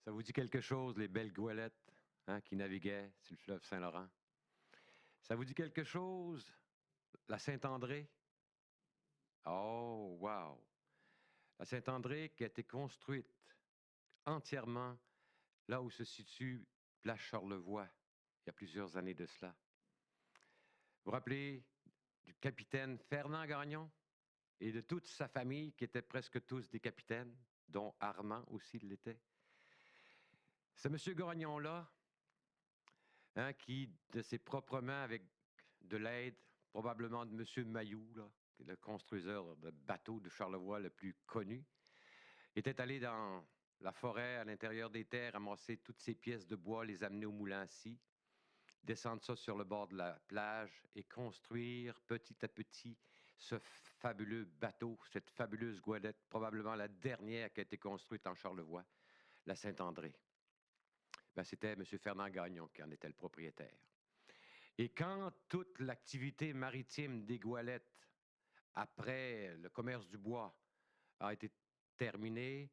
Ça vous dit quelque chose, les belles goélettes qui naviguaient sur le fleuve Saint-Laurent? Ça vous dit quelque chose, la Saint-André? Oh, wow! La Saint-André qui a été construite entièrement là où se situe Place Charlevoix, il y a plusieurs années de cela. Vous vous rappelez du capitaine Fernand Gagnon et de toute sa famille qui étaient presque tous des capitaines, dont Armand aussi l'était? Ce monsieur Gagnon-là, qui, de ses propres mains, avec de l'aide probablement de M. Mailloux, là, le construiseur de bateaux de Charlevoix le plus connu, était allé dans la forêt, à l'intérieur des terres, ramasser toutes ces pièces de bois, les amener au moulin à scie, descendre ça sur le bord de la plage et construire petit à petit ce fabuleux bateau, cette fabuleuse goélette, probablement la dernière qui a été construite en Charlevoix, la Saint-André. Ben, c'était M. Fernand Gagnon qui en était le propriétaire. Et quand toute l'activité maritime des Goélettes, après le commerce du bois, a été terminée,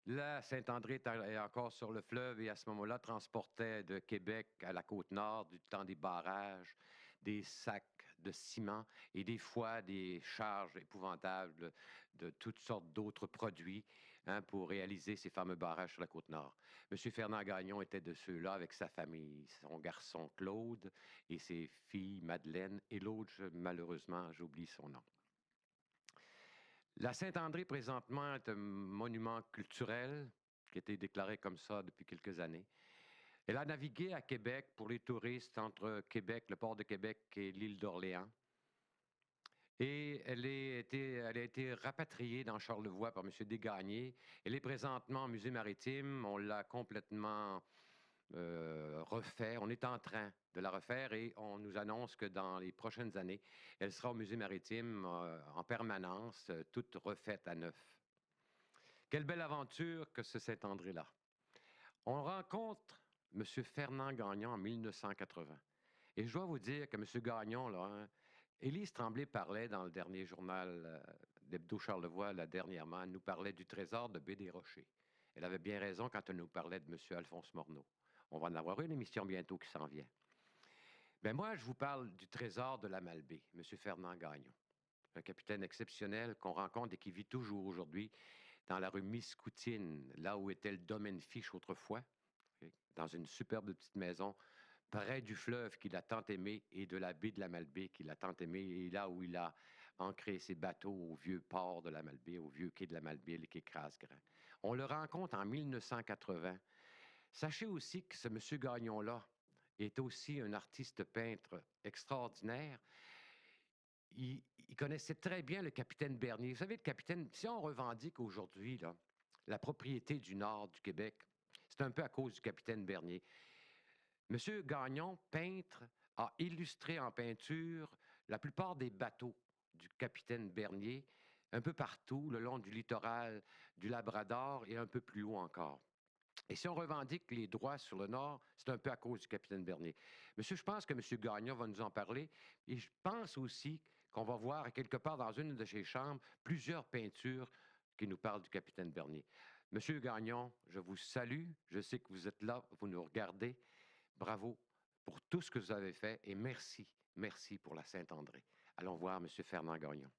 la Saint-André est encore sur le fleuve et à ce moment-là transportait de Québec à la Côte-Nord, du temps des barrages, des sacs de ciment et des fois des charges épouvantables de toutes sortes d'autres produits pour réaliser ces fameux barrages sur la Côte-Nord. M. Fernand Gagnon était de ceux-là avec sa famille, son garçon Claude et ses filles Madeleine et l'autre, malheureusement, j'oublie son nom. La Saint-André, présentement, est un monument culturel qui a été déclaré comme ça depuis quelques années. Elle a navigué à Québec pour les touristes entre Québec, le port de Québec et l'île d'Orléans. Et elle a été rapatriée dans Charlevoix par M. Desgagnés. Elle est présentement au musée maritime. On l'a complètement refait. On est en train de la refaire et on nous annonce que dans les prochaines années, elle sera au musée maritime en permanence, toute refaite à neuf. Quelle belle aventure que ce Saint-André-là. On rencontre M. Fernand Gagnon en 1980. Et je dois vous dire que M. Gagnon, là, Élise Tremblay parlait dans le dernier journal d'Hebdo Charlevoix, là, dernièrement, elle nous parlait du trésor de Baie des Rochers. Elle avait bien raison quand elle nous parlait de M. Alphonse Morneau. On va en avoir une émission bientôt qui s'en vient. Mais moi, je vous parle du trésor de la Malbaie, M. Fernand Gagnon. Un capitaine exceptionnel qu'on rencontre et qui vit toujours aujourd'hui dans la rue Miscoutine, là où était le domaine Fiche autrefois, dans une superbe petite maison près du fleuve qu'il a tant aimé et de la baie de la Malbaie qu'il a tant aimé, et là où il a ancré ses bateaux au vieux port de la Malbaie, au vieux quai de la Malbaie, le quai Crasse-Grand. On le rencontre en 1980. Sachez aussi que ce monsieur Gagnon-là est aussi un artiste peintre extraordinaire. Il connaissait très bien le capitaine Bernier. Vous savez, le capitaine, si on revendique aujourd'hui là, la propriété du nord du Québec, c'est un peu à cause du capitaine Bernier. Monsieur Gagnon, peintre, a illustré en peinture la plupart des bateaux du capitaine Bernier, un peu partout, le long du littoral du Labrador et un peu plus haut encore. Et si on revendique les droits sur le Nord, c'est un peu à cause du capitaine Bernier. Monsieur, je pense que M. Gagnon va nous en parler. Et je pense aussi qu'on va voir quelque part dans une de ses chambres plusieurs peintures qui nous parlent du capitaine Bernier. Monsieur Gagnon, je vous salue. Je sais que vous êtes là, vous nous regardez. Bravo pour tout ce que vous avez fait et merci, merci pour la Saint-André. Allons voir M. Fernand Gagnon.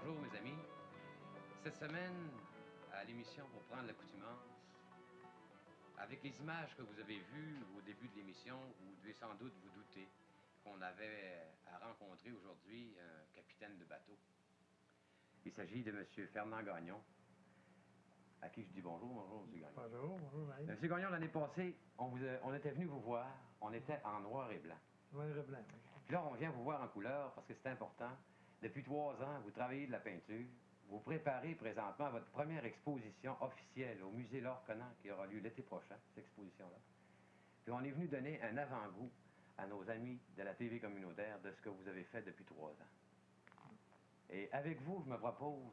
bonjour mes amis. Cette semaine, à l'émission Pour prendre l'accoutumance, avec les images que vous avez vues au début de l'émission, vous devez sans doute vous douter qu'on avait à rencontrer aujourd'hui un capitaine de bateau. Il s'agit de M. Fernand Gagnon, à qui je dis bonjour. Bonjour, M. Gagnon. Bonjour, bonjour, Marie. M. Gagnon, l'année passée, on était venu vous voir, on était en noir et blanc. Noir et blanc. Puis là, on vient vous voir en couleur parce que c'est important. Depuis 3 ans, vous travaillez de la peinture. Vous préparez présentement votre première exposition officielle au musée Laure Conan qui aura lieu l'été prochain, cette exposition-là. Puis on est venu donner un avant-goût à nos amis de la TV communautaire de ce que vous avez fait depuis 3 ans. Et avec vous, je me propose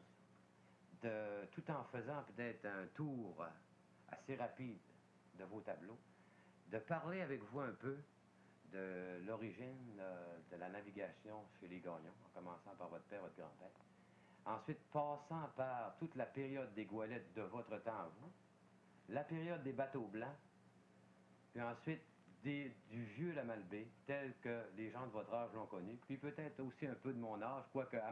de, tout en faisant peut-être un tour assez rapide de vos tableaux, de parler avec vous un peu de l'origine de la navigation chez les Gagnons, en commençant par votre père, votre grand-père. Ensuite, passant par toute la période des goualettes de votre temps à vous, la période des bateaux blancs, puis ensuite du vieux la Malbaie, tel que les gens de votre âge l'ont connu, puis peut-être aussi un peu de mon âge, quoique à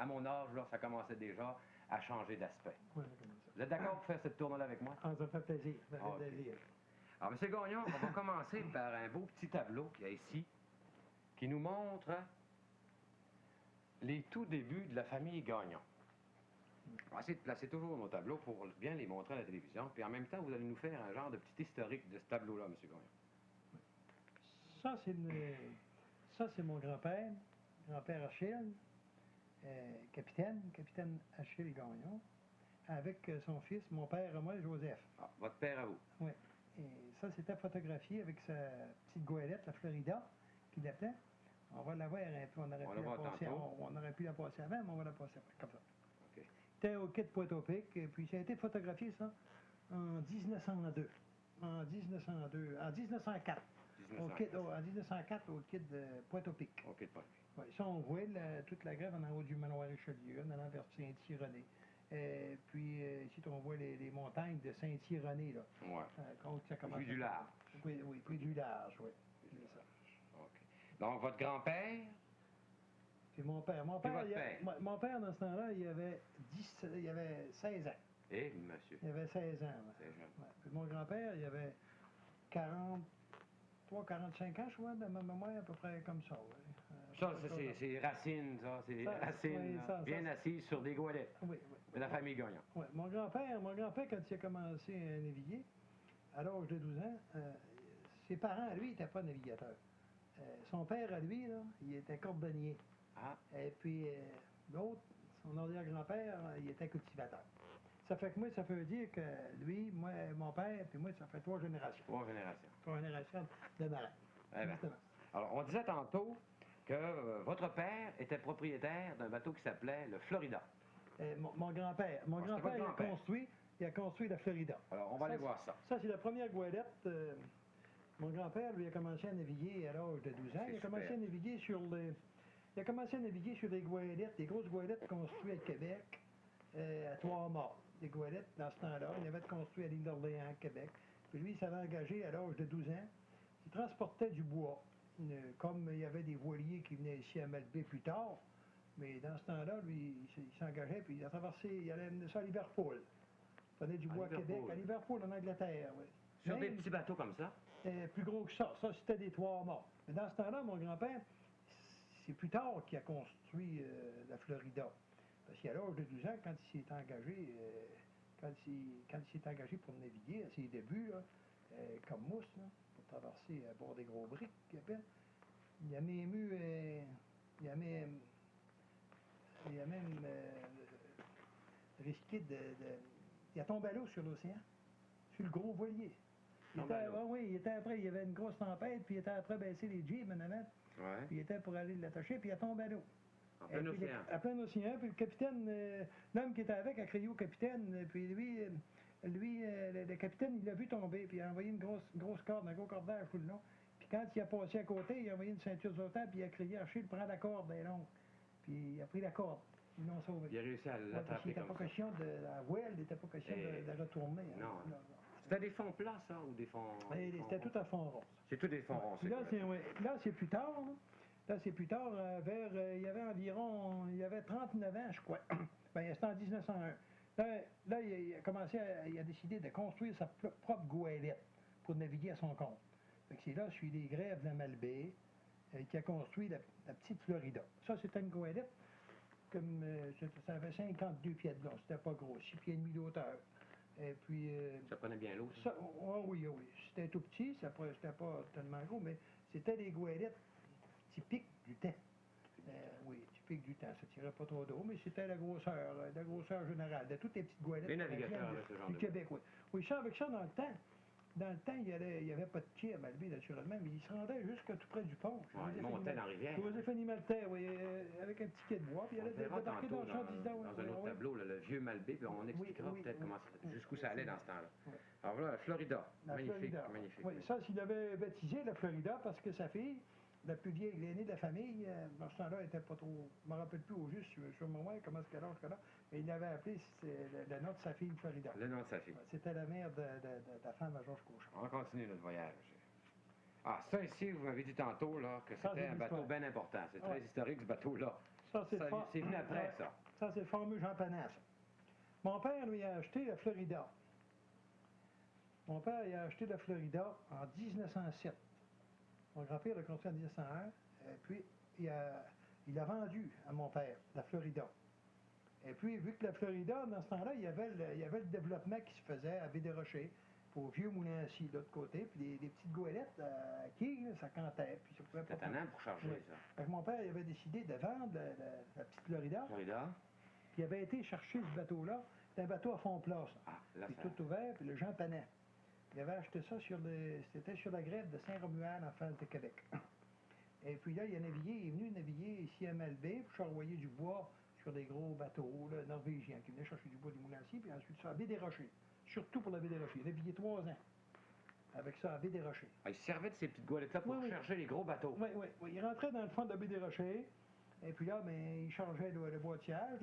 mon âge, là, ça commençait déjà à changer d'aspect. Oui, Vous êtes d'accord pour faire cette tournée-là avec moi? ah, ça fait plaisir. Ça fait Ok. plaisir. Alors, M. Gagnon, on va commencer par un beau petit tableau qu'il y a ici, qui nous montre les tout débuts de la famille Gagnon. On va essayer de placer toujours nos tableaux pour bien les montrer à la télévision, puis en même temps, vous allez nous faire un genre de petit historique de ce tableau-là, M. Gagnon. Ça, c'est mon grand-père Achille, capitaine Achille Gagnon, avec son fils, mon père et moi, Joseph. Ah, votre père à vous. Oui. Et ça, c'était photographié avec sa petite goélette, la Florida, qu'il appelait. On va la voir un peu. On aurait pu la passer avant, mais on va la passer après, comme ça. OK. C'était au quai de Pointe-au-Pic, et puis ça a été photographié, ça, en 1902. En 1904. En 1904, au quai de Pointe-au-Pic. OK, pas. Ouais, ça, on voit toute la grève en haut du manoir Richelieu, en allant vers Saint-Irénée. Puis ici, on voit les montagnes de Saint-Irénée, là. Ouais. Quand ça commence. Plus du large. Oui, plus du large, oui. C'est ça. OK. Donc, votre grand-père? Puis mon père. Mon père, dans ce temps-là, il avait 16 ans. Eh, monsieur. Il avait 16 ans. Ouais. C'est jeune. Ouais. Puis mon grand-père, il avait 45 ans, je crois, dans ma mémoire, à peu près comme ça. Ouais. Ça, c'est Racine, ça. C'est Racine, oui, bien assise sur des goualettes. Oui. De la famille Gagnon. Oui. Mon grand-père, quand il a commencé à naviguer, à l'âge de 12 ans, ses parents, lui, n'étaient pas navigateurs. Son père, à lui, là, il était cordonnier. Ah. Et puis, l'autre, son arrière-grand-père, il était cultivateur. Ça fait que moi, ça veut dire que lui, moi, mon père, puis moi, ça fait 3 générations. 3 générations. 3 générations de marins. Eh bien. Alors, on disait tantôt que votre père était propriétaire d'un bateau qui s'appelait le Florida. Mon grand-père, il a construit la Florida. Alors, on va aller voir ça. Ça, c'est la première goélette. Mon grand-père, lui, a commencé à naviguer à l'âge de 12 ans. Il a commencé à naviguer sur des goélettes, des grosses goélettes construites à Québec, à Trois-Mâts. Des goélettes, dans ce temps-là, il avait construit à l'île d'Orléans, Québec. Puis lui, il s'avait engagé à l'âge de 12 ans. Il transportait du bois. Comme il y avait des voiliers qui venaient ici à Malbaie plus tard, mais dans ce temps-là, lui, il s'engageait, puis il a traversé, il allait amener ça à Liverpool. Il prenait du bois à Québec, à Liverpool, en Angleterre, oui. Sur des petits bateaux comme ça? Plus gros que ça. Ça, c'était des Trois-Mâts. Mais dans ce temps-là, mon grand-père, c'est plus tard qu'il a construit la Florida. Parce qu'à l'âge de 12 ans, quand il s'est engagé, pour naviguer, à ses débuts, là, comme mousse, là, pour traverser à bord des gros briques, qu'il appelle, il a même risqué il a tombé à l'eau sur l'océan, sur le gros voilier. Il était après, il y avait une grosse tempête, puis il était après baisser les jibs en avant. Ouais. Puis il était pour aller l'attacher, puis il a tombé à l'eau. En plein océan. En plein océan, puis le capitaine, l'homme qui était avec a crié au capitaine, puis lui, le capitaine, il l'a vu tomber, puis il a envoyé une grosse corde, un gros cordage tout le long. Puis quand il a passé à côté, il a envoyé une ceinture sautant, puis il a crié, Achille, prends la corde, elle est longue. Puis il a pris la corde. Ils l'ont sauvé. Il a réussi à l'attraper comme ça. Il n'était pas question de la voile, il n'était pas question de retourner. Non. Non. C'était des fonds plats, ça, ou des fonds... C'était tout à fond rond. C'est tout des fonds ronds. Là, c'est plus tard. Là, c'est plus tard, il y avait 30 39 ans, je crois. Ben, c'était en 1901. Là, il a commencé il a décidé de construire sa propre goélette pour naviguer à son compte. Fait que c'est là, sur les grèves de Malbaie, qu'il a construit la petite Florida. Ça, c'était une goélette, comme ça avait 52 pieds de long. C'était pas gros, 6 pieds et demi d'auteur. Et puis... Ça prenait bien l'eau, ça? Oh, oui, oui. C'était tout petit, c'était pas tellement gros, mais c'était des goélettes typiques du temps. Oui, typique du temps. Ça tirait pas trop d'eau, mais c'était la grosseur générale de toutes les petites goélettes. Les navigateurs avec ce genre du de Québec, oui. Oui, ça, avec ça, dans le temps, il n'y avait pas de quai à Malbaie, naturellement, mais il se rendait jusqu'à tout près du pont. Il montait dans la rivière. Joséph-Annie Maltais, oui, avec un petit quai de bois, puis il allait débarquer dans le champ dans un autre tableau, le vieux Malbaie, puis on expliquera peut-être jusqu'où ça allait dans ce temps-là. Oui. Alors voilà, la Florida. Magnifique. Oui, ça, s'il avait baptisé la Florida parce que sa fille, la plus vieille, l'aînée de la famille, dans ce temps-là, elle n'était pas trop... Je ne me rappelle plus au juste sur le moment comment est-ce qu'elle a, mais il l'avait appelé le nom de sa fille Florida. Le nom de sa fille. C'était la mère de la femme à Georges Cochon. On va continuer notre voyage. Ah, ça ici, vous m'avez dit tantôt là, que c'était un bateau bien important. C'est très historique, ce bateau-là. C'est venu après, ça. Ça, c'est le fameux Jean Panas. Mon père, lui, a acheté la Florida. Mon père, il a acheté la Florida en 1907. Mon grand-père l'a construit en 1901, et puis il a vendu à mon père la Florida. Et puis, vu que la Florida, dans ce temps-là, il y avait le développement qui se faisait à Baie-des-Rochers, au vieux Moulin-Assis de l'autre côté, puis des petites goélettes à quilles, ça cantait. Puis ça pouvait pas. C'était un an pour charger, ça. Fait que mon père il avait décidé de vendre la petite Florida. Puis il avait été chercher ce bateau-là. C'était un bateau à fond plat, ça. Puis tout ouvert, puis le Jean Panet. Il avait acheté ça c'était sur la grève de Saint-Romuald en face de Québec. Et puis là, il est venu naviguer ici à Malbaie pour charroyer du bois sur des gros bateaux là, norvégiens qui venaient chercher du bois du Moulin-Assis, puis ensuite ça à Baie-des-Rochers. Surtout pour la Baie-des-Rochers. Il a navigué 3 ans avec ça à Baie-des-Rochers. Ah, il servait de ces petites goélettes-là pour chercher les gros bateaux. Oui. Il rentrait dans le fond de la Baie-des-Rochers, et puis là, il chargeait le boîtiage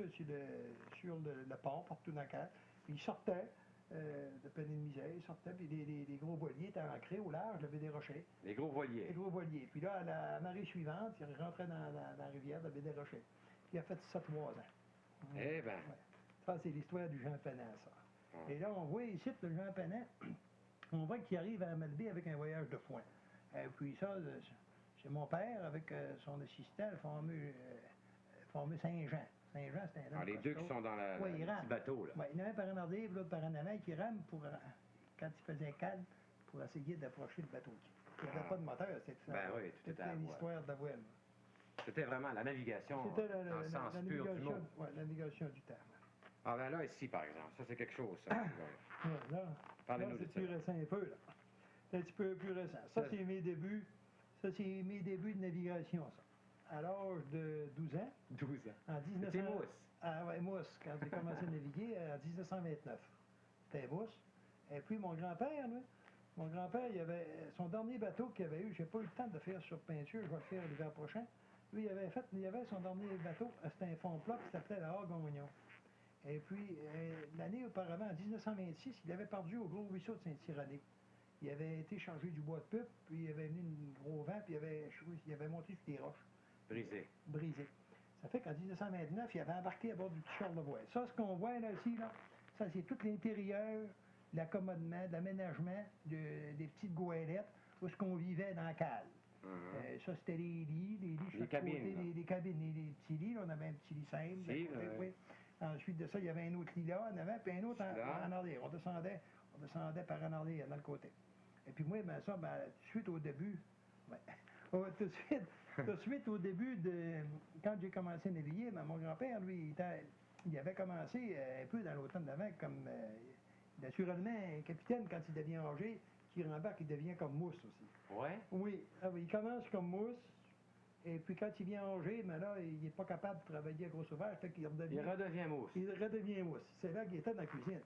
sur le pont, partout dans le cadre. Puis il sortait de peine et de misère, il sortait, puis les gros voiliers étaient ancrés au large de la Baie-des-Rochers. Les gros voiliers. Les gros voiliers. Puis là, à la marée suivante, il rentrait dans la rivière de la Baie-des-Rochers. Puis il a fait ça 3 ans. Eh bien. Ça, c'est l'histoire du Jean Panet, ça. Et là, on voit ici le Jean Panet, on voit qu'il arrive à Malbaie avec un voyage de foin. Et puis ça, c'est mon père avec son assistant, le fameux Saint-Jean. Saint-Jean, c'était un homme les deux qui sont dans le petit bateau, là. Oui, il y en a un par en arrière, l'autre par en avant, qui rame quand il faisait calme, pour essayer d'approcher le bateau. Il n'y avait pas de moteur, c'était ça. Oui, tout était à une histoire de voile. C'était vraiment la navigation en sens pur du mot. Oui, la navigation du terme. Ah ben là, ici, par exemple, ça c'est quelque chose, ça. Parlez-nous de ça. C'est plus récent un peu, là. C'est un petit peu plus récent. Ça, c'est mes débuts. Ça, c'est mes débuts de navigation, ça. À l'âge de 12 ans. 12 ans. En 1900... C'était mousse. Ah oui, mousse, quand j'ai commencé à naviguer en 1929. C'était mousse. Et puis mon grand-père, il avait son dernier bateau qu'il avait eu, j'ai pas eu le temps de faire sur peinture, je vais le faire l'hiver prochain. Lui, il avait son dernier bateau, c'était un fond plat, qui s'appelait la Hagognon. Et puis, l'année auparavant, en 1926, il avait perdu au gros ruisseau de Saint-Cyranée. Il avait été chargé du bois de pupe, puis il avait venu un gros vent, puis il avait monté sur des roches. Brisé. Ça fait qu'en 1929, il avait embarqué à bord du petit Charlevoix. Ça, ce qu'on voit là, ici, là, ça, c'est tout l'intérieur, l'accommodement, l'aménagement des petites goélettes, où ce qu'on vivait dans la cale. Ça, c'était les lits les cabines, côté, les cabines, les petits lits. Là, on avait un petit lit simple. Oui. Ensuite de ça, il y avait un autre lit là en avant, puis un autre en arrière. On descendait par en arrière, dans le côté. Et puis moi, tout de suite au début, quand j'ai commencé à naviguer, mon grand-père, lui, il avait commencé un peu dans l'automne d'avant, comme naturellement, un capitaine, quand il devient âgé, qui rembarque, il devient comme mousse aussi. Ouais? Oui, il commence comme mousse. Et puis quand il vient âgé, mais là, il n'est pas capable de travailler à gros sauvage, fait qu'il redevient... Il redevient mousse. Il redevient mousse. C'est là qu'il était dans la cuisine.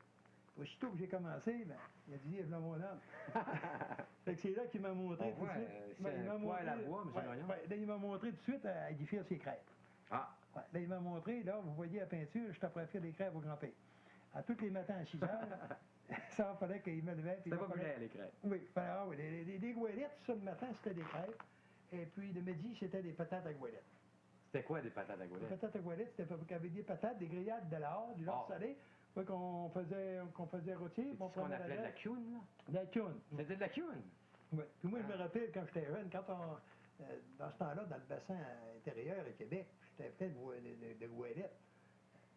Aussitôt que j'ai commencé, il a dit, vive là mon homme. Fait que c'est là qu'il m'a montré tout de suite. C'est un poêle à bois, M. Gagnon. Là, il m'a montré tout de suite à édifier ses crêpes. Ah! Ouais, là, il m'a montré, là, vous voyez la peinture, je t'apprends à faire des crêpes au grand-père. À tous les matins à 6 heures, ça, il fallait qu'il me levait. C'était populaire, les crêpes. Oui, les goélettes, ça, le matin, c'était des crêpes. Et puis, le midi, c'était des patates à goélettes. C'était quoi des patates à Les goélette? patates à goélette, c'était fabriqué avec des patates, des grillades, de l'or, du lard salé, qu'on faisait rôtir. C'est ce qu'on appelait de la cune, là? De la cune. C'était de la cune? Oui. Puis moi, je me rappelle, quand j'étais jeune, dans ce temps-là, dans le bassin intérieur à Québec, j'étais plein de goélettes.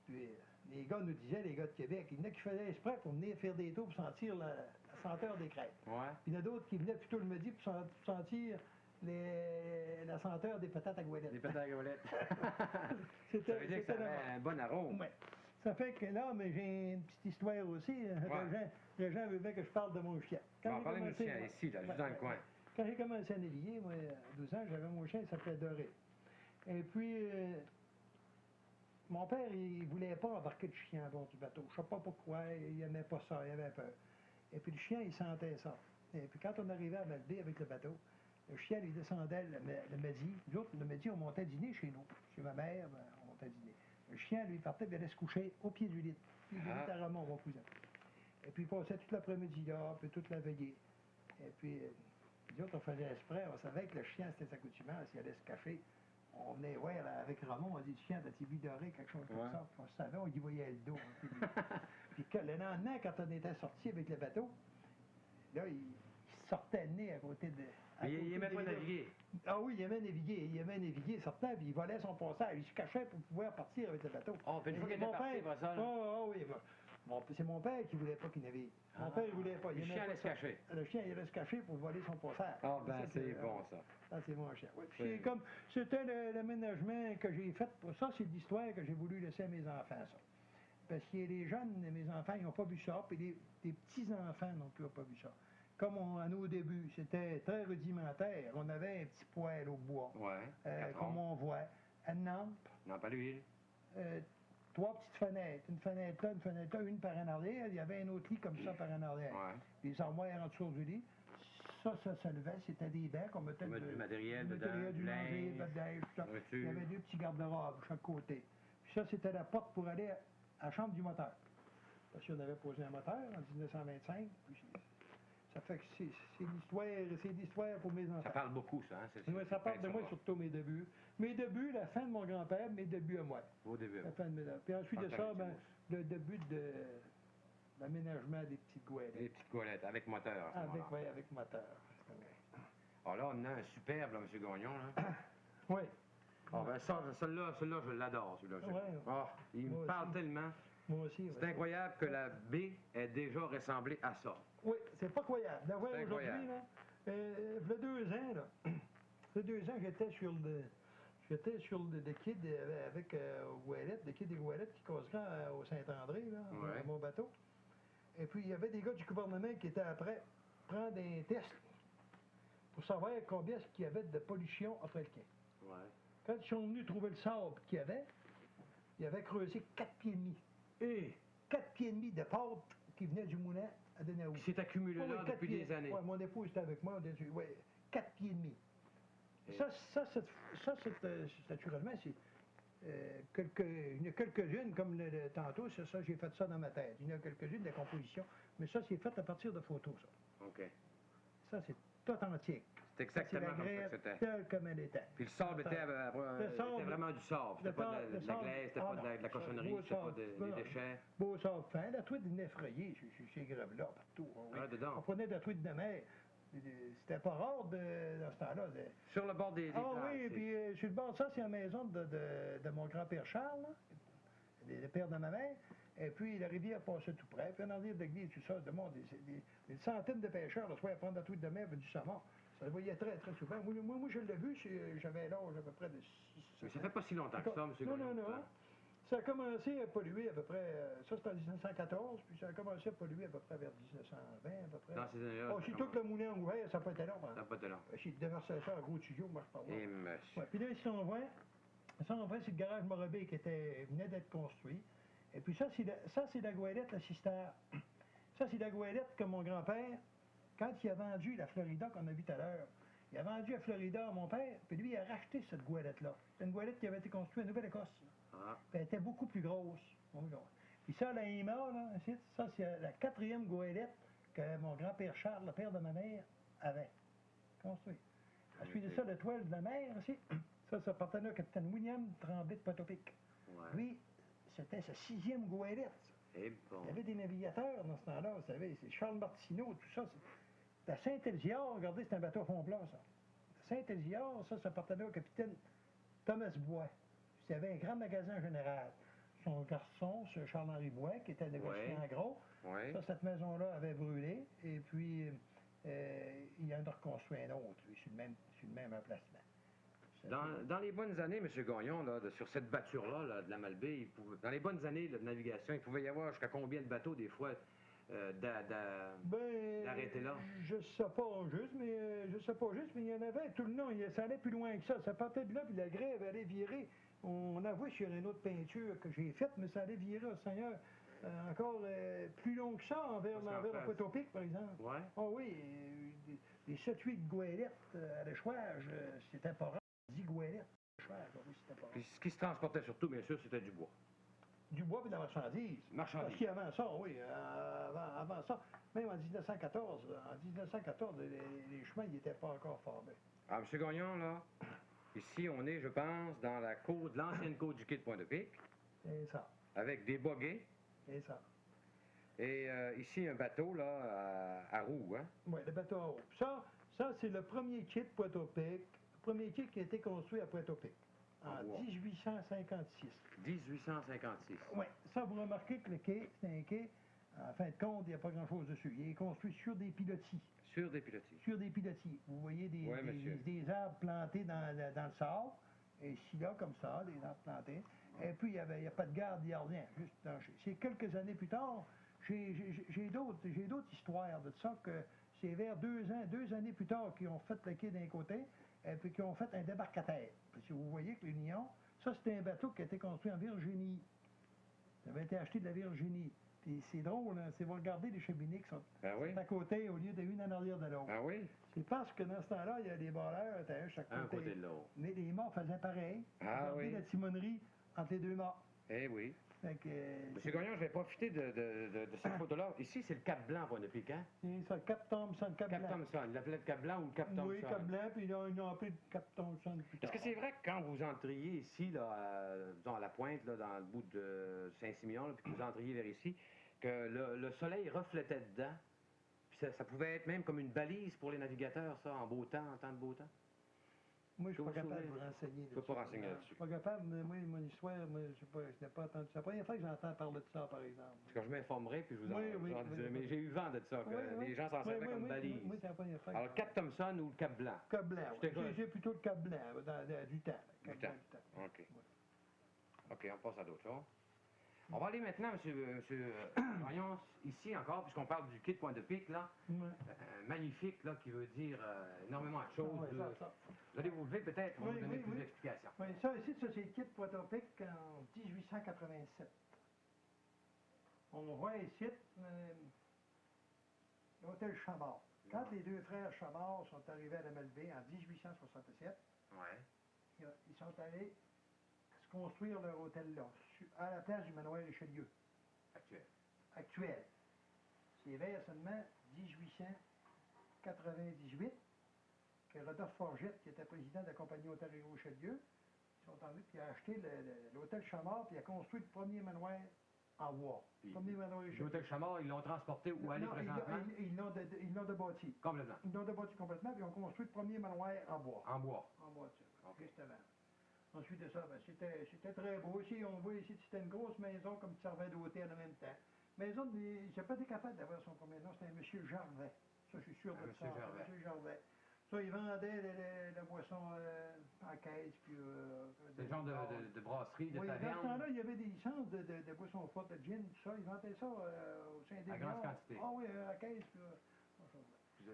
Puis les gars nous disaient, les gars de Québec, il y en a qui faisaient exprès pour venir faire des tours pour sentir la senteur des crêpes. Ouais. Puis il y en a d'autres qui venaient plutôt le midi pour sentir la senteur des patates à goélette. Des patates à goélette. Ça veut dire que ça avait un bon arôme. Oui. Ça fait que là, mais j'ai une petite histoire aussi. Les gens veulent que je parle de mon chien. Parlez-nous du chien, ici, là, juste dans le coin. Quand j'ai commencé à naviguer, moi, à 12 ans, j'avais mon chien, il s'appelait Doré. Et puis, mon père, il voulait pas embarquer le chien à bord du bateau. Je sais pas pourquoi, il n'aimait pas ça, il avait peur. Et puis, le chien, il sentait ça. Et puis, quand on arrivait à Malbaie avec le bateau, le chien, il descendait le midi. Nous autres, le midi, on montait dîner chez nous. Chez ma mère, on montait dîner. Le chien, lui, partait, il allait se coucher au pied du lit. Puis, il était à Ramon, mon cousin. Et puis, il passait toute l'après-midi là, puis toute la veillée. Et puis, nous autres, on faisait exprès, on savait que le chien, c'était sa coutumance, il allait se cacher. On venait, ouais, là, avec Ramon, on dit, le chien, t'as-tu vu Doré, quelque chose comme ça. Puis on savait, on y voyait le dos. Puis le lendemain, quand on était sortis avec le bateau, là, il sortait le nez à côté de... Mais il aimait pas naviguer. Ah oui, il aimait naviguer. Il sortait, puis il volait son passage. Il se cachait pour pouvoir partir avec le bateau. Oh, puis une fois qu'il était parti, après ça, là? Oui. C'est mon père qui voulait pas qu'il navigue. Mon père, il voulait pas. Le chien allait se cacher. Le chien, il allait se cacher pour voler son passage. Ah, ben c'est bon, ça. Ça, c'est mon chien. Oui. C'était l'aménagement que j'ai fait. Ça, c'est l'histoire que j'ai voulu laisser à mes enfants, ça. Parce que les jeunes, mes enfants, ils n'ont pas vu ça, puis les petits-enfants non plus n'ont pas vu ça. Comme à nos débuts, c'était très rudimentaire. On avait un petit poêle au bois, comme on voit, une lampe. Lampe à l'huile. 3 petites fenêtres, une fenêtre là, une par en arrière. Il y avait un autre lit comme ça par en arrière. Les armoires en dessous du lit. Ça levait, c'était des bancs qu'on mettait du matériel dedans, du linge, tout ça. Il y avait 2 petits garde-robes de chaque côté. Puis ça, c'était la porte pour aller à la chambre du moteur. Parce qu'on avait posé un moteur en 1925. Puis ça fait que c'est l'histoire pour mes enfants. Ça parle beaucoup, ça, hein? Oui, ça parle de moi, surtout mes débuts. Mes débuts, la fin de mon grand-père, mes débuts à moi. Vos débuts. La fin de mes débuts. Puis ensuite de ça, le début de l'aménagement des petites goélettes. Des petites goélettes, avec moteur. Avec moteur. Alors là, on a un superbe, là, M. Gagnon, là. Oui. Ah, ben celui-là, je l'adore, celui-là. Ouais. Il me parle tellement. Moi aussi. C'est incroyable que la baie ait déjà ressemblé à ça. Oui, c'est pas croyable. D'avoir aujourd'hui, là, il y a 2 ans, là, il y a 2 ans, j'étais sur le quai avec Ouellette, le quai des Ouellettes qui causerait au Saint-André, là, à mon bateau. Et puis, il y avait des gars du gouvernement qui étaient après prendre un test pour savoir combien est-ce qu'il y avait de pollution après le quai. Quand ils sont venus trouver le sable qu'il y avait, ils avaient creusé 4 pieds et demi. 4 pieds et demi de pâte qui venait du moulin à Denaoui. Qui s'est accumulé là depuis des années. Oui, mon épouse était avec moi. 4 pieds et demi. Ça, naturellement, c'est il y en a quelques-unes, comme tantôt, ça, j'ai fait ça dans ma tête. Il y en a quelques-unes de composition, mais ça, c'est fait à partir de photos, ça. OK. Ça, c'est authentique. C'est exactement comme ça que c'était. Telle comme elle était. Puis le sable était vraiment du sable. C'était pas de la glaise, c'était pas de la cochonnerie, c'était pas des déchets. Beau sable fin. La truite venait effrayée, ces grèves-là, partout. Dedans. On prenait de la truite de mer. C'était pas rare dans ce temps-là. Sur le bord des plages. Oui, puis sur le bord de ça, c'est la maison de mon grand-père Charles, le père de ma mère. Et puis la rivière passait tout près. Puis en arrière de l'église, tout ça, des centaines de pêcheurs, le soir, à prendre la truite de mer et du saumon. Ça le voyait très, très souvent. Moi je l'ai vu, j'avais l'âge à peu près de 6. Mais ça fait pas si longtemps que ça, M. Gagnon. Non. Ça a commencé à polluer à peu près, ça c'était en 1914, puis ça a commencé à polluer à peu près vers 1920 à peu près. Dans ces années-là. Surtout que le moulin a ouvert, ça n'a pas été long. Ça n'a pas été long. J'ai déversé ça à gros tuyau, moi je parle. Et monsieur. Puis là, ici on voit, c'est le garage Morabé qui venait d'être construit. Et puis ça, c'est la goélette, la cister. Ça, c'est la goélette que mon grand-père, quand il a vendu la Florida qu'on a vue tout à l'heure, il a vendu la Florida à mon père, puis lui, il a racheté cette goélette-là. C'est une goélette qui avait été construite en Nouvelle-Écosse. Puis elle était beaucoup plus grosse. Puis ça, la IMA, là, ça, c'est la 4e goélette que mon grand-père Charles, le père de ma mère, avait construite. Ensuite de ça, l'étoile de la mer, aussi, Ça appartenait au capitaine William Tremblay de Pointe-au-Pic. Ouais. Lui, c'était sa 6e goélette. Et bon. Il y avait des navigateurs dans ce temps-là, vous savez, c'est Charles Martineau, tout ça. C'était à Saint-Elziard, regardez, c'est un bateau à fond plat, ça. Saint-Elziard, ça appartenait au capitaine Thomas Bois. Il y avait un grand magasin général. Son garçon, ce Charles-Henri Bois, qui était négociant gros, cette maison-là avait brûlé, et puis il en a reconstruit un autre, lui, sur le même emplacement. Dans les bonnes années, M. Gagnon, là, sur cette batture-là, là, de la Malbaie, dans les bonnes années là, de navigation, il pouvait y avoir jusqu'à combien de bateaux, des fois, d'arrêter là? Je sais pas juste, mais il y en avait tout le long. Ça allait plus loin que ça. Ça partait de là, puis la grève allait virer. On a vu sur une autre peinture que j'ai faite, mais ça allait virer au Seigneur encore plus long que ça, envers le Pointe-au-Pic, par exemple. Ouais. Oh oui, des 7-8 goélettes à l'échouage, c'était pas rare. 10 goélettes à l'échouage, oui, c'était pas rare. Puis ce qui se transportait surtout, bien sûr, c'était du bois. Du bois et de la marchandise. Parce qu'avant ça, oui, avant ça, même en 1914, les chemins n'étaient pas encore formés. Ah, M. Gagnon, là, ici, on est, je pense, dans la cour de l'ancienne côte du quai de Pointe-au-Pic. C'est ça. Avec des boguets. C'est ça. Et ici, un bateau, là, à roues, hein? Oui, le bateau à roues. Ça c'est le premier quai de Pointe-au-Pic, le premier quai qui a été construit à Pointe-au-Pic, en 1856. 1856. Oui, ça, vous remarquez que le quai, c'est un quai, en fin de compte, il n'y a pas grand-chose dessus. Il est construit sur des pilotis. Sur des pilotis. Sur des pilotis. Vous voyez des arbres plantés dans le sable, et ici, là, comme ça, des arbres plantés. Et puis, il n'y a pas de garde, il n'y a rien, juste plancher. C'est quelques années plus tard, j'ai d'autres histoires de ça, que c'est vers 2 années plus tard qu'ils ont fait le quai d'un côté, et puis qu'ils ont fait un débarcadère. Parce que vous voyez que l'Union, ça, c'était un bateau qui a été construit en Virginie. Ça avait été acheté de la Virginie. Puis c'est drôle, hein, c'est vous regardez les cheminées qui sont à côté au lieu d'une en arrière de l'autre. Ah oui? C'est parce que dans ce temps-là, il y a des voleurs à chaque côté. Un côté de l'autre. Mais les morts faisaient pareil. Ah regardez la timonerie entre les deux morts. Eh oui. Fait que, Monsieur Gagnon, je vais profiter de cette photo-là. Ici, c'est le Cap Blanc, Pointe-au-Pic, hein? C'est ça, le Cap Thompson, Cap Blanc. Cap Thompson. Il l'appelait le Cap Blanc ou le Cap Thompson? Oui, Cap Blanc, puis ils ont appelé le Cap Thompson plus tard. Est-ce que c'est vrai que quand vous entriez ici, là, disons à la pointe, là, dans le bout de Saint-Simeon, là, puis que vous entriez vers ici, que le soleil reflétait dedans, puis ça pouvait être même comme une balise pour les navigateurs, ça, en beau temps, en temps de beau temps? Moi, je suis pas capable de vous renseigner. Je ne peux pas renseigner là-dessus. Je suis pas capable, mais moi, mon histoire, je n'ai pas entendu. C'est la première fois que j'entends parler de ça, par exemple. Parce que je m'informerai, puis je vous en dirai. Mais j'ai eu vent de ça, que les gens s'en servaient comme balise. Oui, c'est la première fois. Alors, le Cap Thompson ou le Cap Blanc? Cap Blanc, j'ai plutôt le Cap Blanc, du temps. Du temps. OK. OK, on passe à d'autres choses. On va aller maintenant, monsieur Gagnon, ici encore, puisqu'on parle du quai de Pointe-au-Pic, là. Magnifique, là, qui veut dire énormément de choses. Vous allez vous lever peut-être pour nous donner plus d'explications. Oui, ça ici, c'est le quai de Pointe-au-Pic en 1887. On voit ici l'hôtel Chabard. Quand les deux frères Chabard sont arrivés à la Malbaie en 1867, ils sont allés se construire leur hôtel là, à la place du manoir Richelieu. Actuel. C'est vers seulement 1898 que Rodolphe Forgette, qui était président de la compagnie Ontario Richelieu, ils sont allés puis a acheté l'hôtel Chamard puis a construit le premier manoir en bois. L'hôtel Chamard, ils l'ont transporté où aller présentement? Ils l'ont débâti. Complètement. Ils l'ont débâti complètement, puis ils ont construit le premier manoir en bois. En bois. En bois, juste avant. Ensuite de ça, c'était très beau. Ici, on voit ici, c'était une grosse maison comme qui servait d'hôtel en même temps. Maison, j'ai pas été capable d'avoir son premier nom, c'était un M. Gervais. Ça, je suis sûr de ça. M. Gervais. Ça, il vendait la boisson en caisse. Puis, c'est le genre de brasserie, de taverne. Dans ce temps-là, il y avait des licences de boissons fortes, de gin, tout ça. Ils vendaient ça au Saint-Denis. À grande quantité. Ah oui, à caisse. Puis,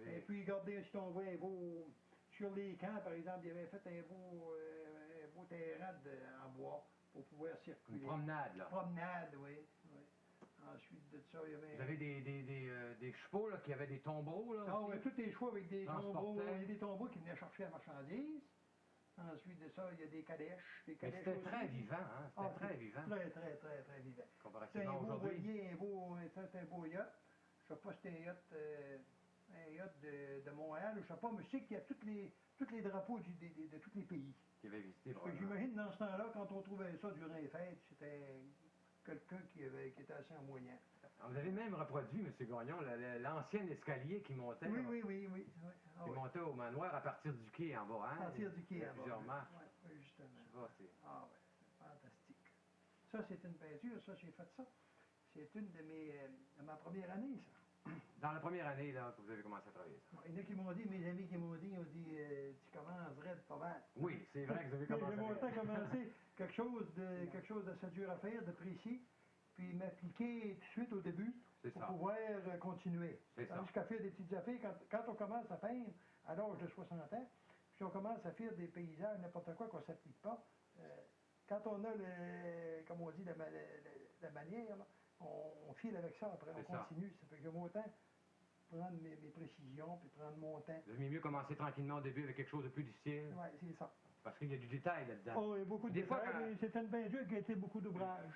et puis, regardez, si on voit un beau... Sur les camps, par exemple, il avait fait un beau terrain en bois pour pouvoir circuler. Une promenade, là. Promenade, oui. Ensuite de ça, il y avait... Vous avez des chevaux, là, qui avaient des tombeaux, là? Ah oui, tous les chevaux avec des tombeaux. Il y a des tombeaux qui venaient chercher la marchandise. Ensuite de ça, il y a des calèches. C'était très vivant, hein? C'était très vivant. Très vivant. Comparativement aujourd'hui. C'était un beau yacht. Je ne sais pas si c'était un yacht de Montréal, je ne sais pas, mais je sais qu'il y a tous les drapeaux de tous les pays. qui avait visité Fait que j'imagine dans ce temps-là, quand on trouvait ça durant les fêtes, c'était quelqu'un qui était assez en moyen. Vous avez même reproduit, M. Gagnon, l'ancien escalier qui montait, Oui. Ah, qui oui. montait au manoir à partir du quai en bas. Hein? À partir du quai Il y a en bas. plusieurs marches. Oui, justement. Je sais pas, c'est... Ah oui, fantastique. Ça, c'est une peinture, ça, j'ai fait ça. C'est une de ma première année, ça. Dans la première année là, que vous avez commencé à travailler ça. Il y en a qui m'ont dit, mes amis qui m'ont dit, tu commences raide pas mal. Oui, c'est vrai que vous avez commencé J'ai à longtemps commencé quelque chose d'assez dur à faire, de précis, puis m'appliquer tout de suite au début C'est pour ça. pouvoir continuer. C'est ça. Jusqu'à faire des petites affaires, quand on commence à peindre à l'âge de 60 ans, puis on commence à faire des paysages, n'importe quoi qu'on ne s'applique pas, quand on a, comme on dit, la manière, là, on file avec ça après, on continue. Ça fait que j'aime autant prendre mes précisions, puis prendre mon temps. Vous aimez mieux commencer tranquillement au début avec quelque chose de plus difficile. Oui, c'est ça. Parce qu'il y a du détail là-dedans. Oh, il y a beaucoup de détails. C'est une peinture qui a été beaucoup d'ouvrages.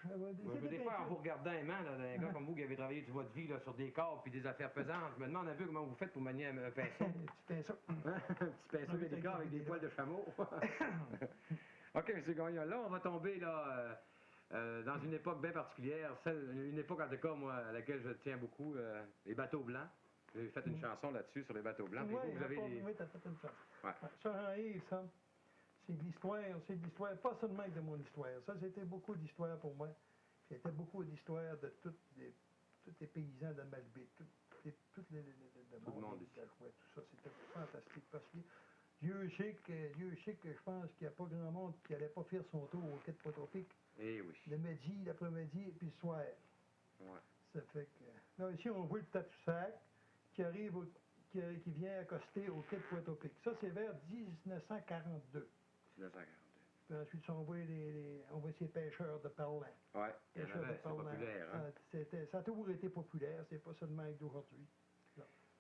Des fois, en vous regardant les mains, là, un gars comme vous qui avez travaillé toute votre vie là, sur des corps puis des affaires pesantes, je me demande un peu comment vous faites pour manier un pinceau. Un petit pinceau. Un petit pinceau délicat avec des poils de chameau. OK, M. Gagnon, là, on va tomber là, dans une époque bien particulière, une époque en tout cas, moi, à laquelle je tiens beaucoup, les bateaux blancs. Vous avez fait une chanson là-dessus sur les bateaux blancs. Oui, t'as fait une chanson. Ouais. Ça, ça, c'est de l'histoire, pas seulement de mon histoire. Ça, c'était beaucoup d'histoire pour moi. C'était beaucoup d'histoire de tous les paysans de Malbaie, tout le monde ici. Ouais, tout ça, c'était fantastique parce que Dieu sait que je pense qu'il n'y a pas grand monde qui n'allait pas faire son tour au quai de Pointe-aux-Pics. Eh oui. Le midi, l'après-midi et puis le soir. Ouais. Ça fait que... Là, ici, on voit le Tadoussac qui arrive, qui vient accoster au quai de Pointe-aux-Pics. Ça, c'est vers 1942. 1942. Puis ensuite, on voit ces pêcheurs de parlant. Oui, Pêcheurs de c'est populaire. Hein? Ça a toujours été populaire, c'est pas seulement avec d'aujourd'hui.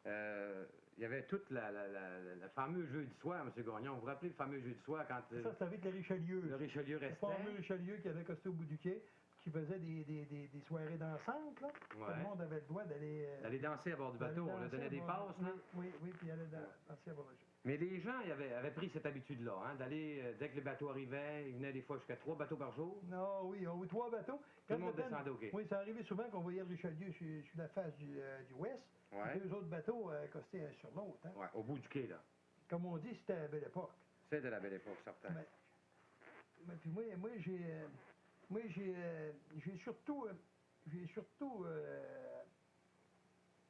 Il y avait toute la fameuse jeudi soir, M. Gagnon. Vous vous rappelez le fameux jeudi soir quand... Ça, c'était avec le Richelieu. Le Richelieu restait. Le fameux Richelieu qui avait accosté au bout du quai, qui faisait des soirées dansantes, là. Ouais. Tout le monde avait le droit d'aller... d'aller danser à bord du bateau. On leur donnait des passes, là. Oui, puis aller danser à bord du bateau. Mais les gens avaient pris cette habitude-là, hein, d'aller, dès que les bateaux arrivaient, ils venaient des fois jusqu'à 3 bateaux par jour. Non, oui, on a eu 3 bateaux. Tout le monde descendait au quai. Oui, ça arrivait souvent qu'on voyait le Richelieu sur la face du ouest. Ouais. 2 autres bateaux accostés un sur l'autre. Hein. Ouais, au bout du quai, là. Comme on dit, c'était à la belle époque. C'est de la belle époque, certain. Mais puis moi, j'ai surtout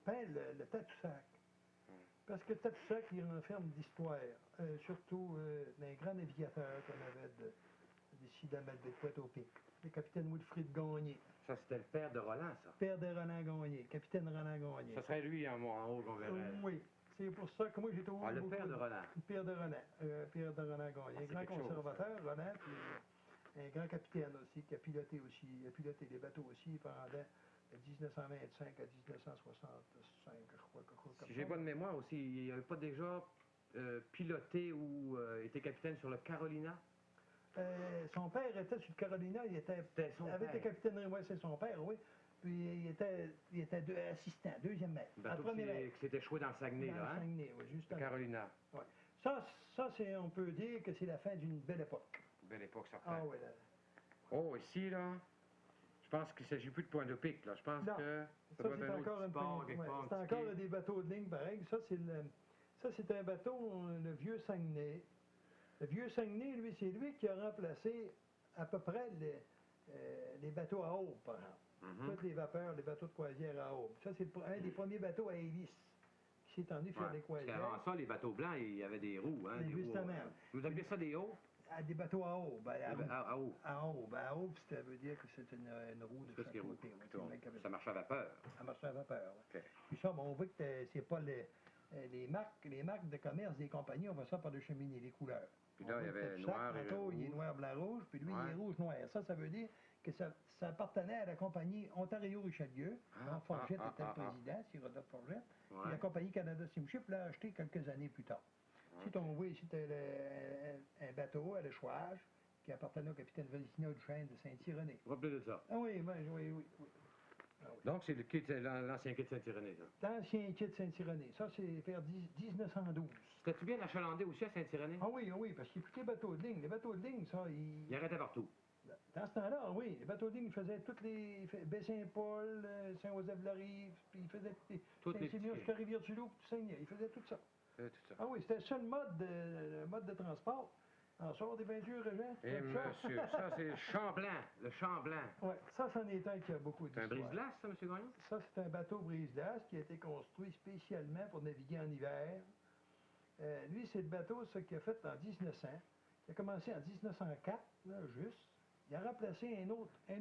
peint le Tadoussac. Parce que le Tadoussac, il renferme d'histoire. Surtout d'un grand navigateur qu'on avait d'ici de la Malbaie de Pointe-aux-Pics. Le capitaine Wilfrid Gagné. Ça, c'était le père de Roland, ça. Père de Roland Gagné, capitaine Roland Gagné. Ça serait lui en haut qu'on verrait. Oui. C'est pour ça que moi, j'ai trouvé... le père de Roland. Le père de Roland. Père de Roland Gagné. Un grand conservateur, Roland, puis un grand capitaine aussi, qui a piloté les bateaux aussi pendant de 1925 à 1965, je crois. Si j'ai bonne mémoire aussi, il n'avait pas déjà piloté ou été capitaine sur le Carolina? Son père était sur le Carolina, il avait été capitaine, oui, c'est son père, oui. Puis il était assistant, deuxième maître. Qui s'était échoué dans le Saguenay, là, hein? Saguenay, oui, justement. Le Carolina. Ouais. Ça on peut dire que c'est la fin d'une belle époque. Belle époque, certain. Ah oui, là. Oh, ici, là, je pense qu'il ne s'agit plus de Pointe-aux-Pics, là. Je pense que ça doit être un autre sport, quelque part. C'est encore des bateaux de ligne, pareil. Ça, c'est un bateau, le vieux Saguenay. Le vieux Saguenay, lui, c'est lui qui a remplacé à peu près les bateaux à aube, par exemple. Toutes les vapeurs, les bateaux de croisière à aube. Ça, c'est un des premiers bateaux à hélice qui s'est tendu faire des croisières. Parce qu'avant ça, les bateaux blancs, il y avait des roues, hein? Justement. Vous appelez ça des hauts? Des bateaux à aube. À aube. À aube. À aube, ça veut dire que c'est une roue de chaque côté. Ça marche à vapeur. Ça marche à vapeur, oui. Okay. Puis ça, on voit que c'est pas les marques de commerce des compagnies, on voit ça par le cheminée, les couleurs. Puis là, il y avait noir et rouge. Il est noir, blanc, rouge, puis lui, il est rouge, noir. Ça veut dire que ça appartenait à la compagnie Ontario-Richelieu. Forgette était le président, c'est Rodolphe Forgette. Puis la compagnie Canada Steamship l'a acheté quelques années plus tard. Si on voit ici, c'était un bateau à l'échouage qui appartenait au capitaine Vélicina Duchesne de Saint-Irénée. Vous vous rappelez de ça? Ah oui. Ah oui. Donc, c'est l'ancien quai de Saint-Irénée, ça. L'ancien quai de Saint-Irénée. Ça, c'est vers 1912. C'était-tu bien achalandé aussi à Saint-Irénée? Ah oui, oui, parce qu'il n'y a plus que les bateaux de ligne. Les bateaux de ligne, ça, Il arrêtait partout. dans ce temps-là, oui, les bateaux de ligne faisaient toutes les... Baie-Saint-Paul, Saint-Joseph-de-la-Rive, puis ils faisaient Toutes les Saint-Simeon petits jusqu'à Rivière-du-Loup, puis Saint-Niais. Ils faisaient tout ça. tout ça. Ah oui, c'était le seul mode de transport. En sort des peintures, Régent. Eh, monsieur, ça, c'est le Champ-Blanc. Le Champ-Blanc. Oui, ça, c'en est un qui a beaucoup C'est un d'histoire. brise-glace, ça, M. Gagnon? Ça, c'est un bateau brise-glace qui a été construit spécialement pour naviguer en hiver. Lui, c'est le bateau, ça, qu'il a fait en 1900. Il a commencé en 1904, là, juste. Il a remplacé un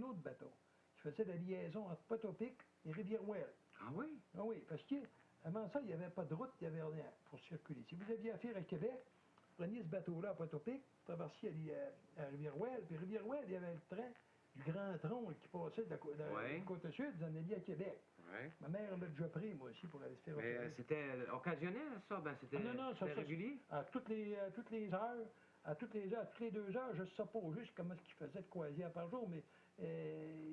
autre bateau qui faisait la liaison entre Potopic et Rivière-Ouelle. Ah oui? Ah oui, parce qu'avant ça, il n'y avait pas de route, il n'y avait rien pour circuler. Si vous aviez affaire à Québec, vous preniez ce bateau-là à Potopic, traversiez à Rivière-Ouelle, puis Rivière-Ouelle, il y avait le train du Grand Tronc qui passait de la côte sud, vous en alliez à Québec. Oui. Ma mère l'a déjà pris, moi aussi, pour aller se faire Mais opérer. c'était occasionnel, ça? Ben, c'était régulier? À toutes les heures, à toutes les 2 heures, je ne sais pas juste comment il faisait de croisière par jour, mais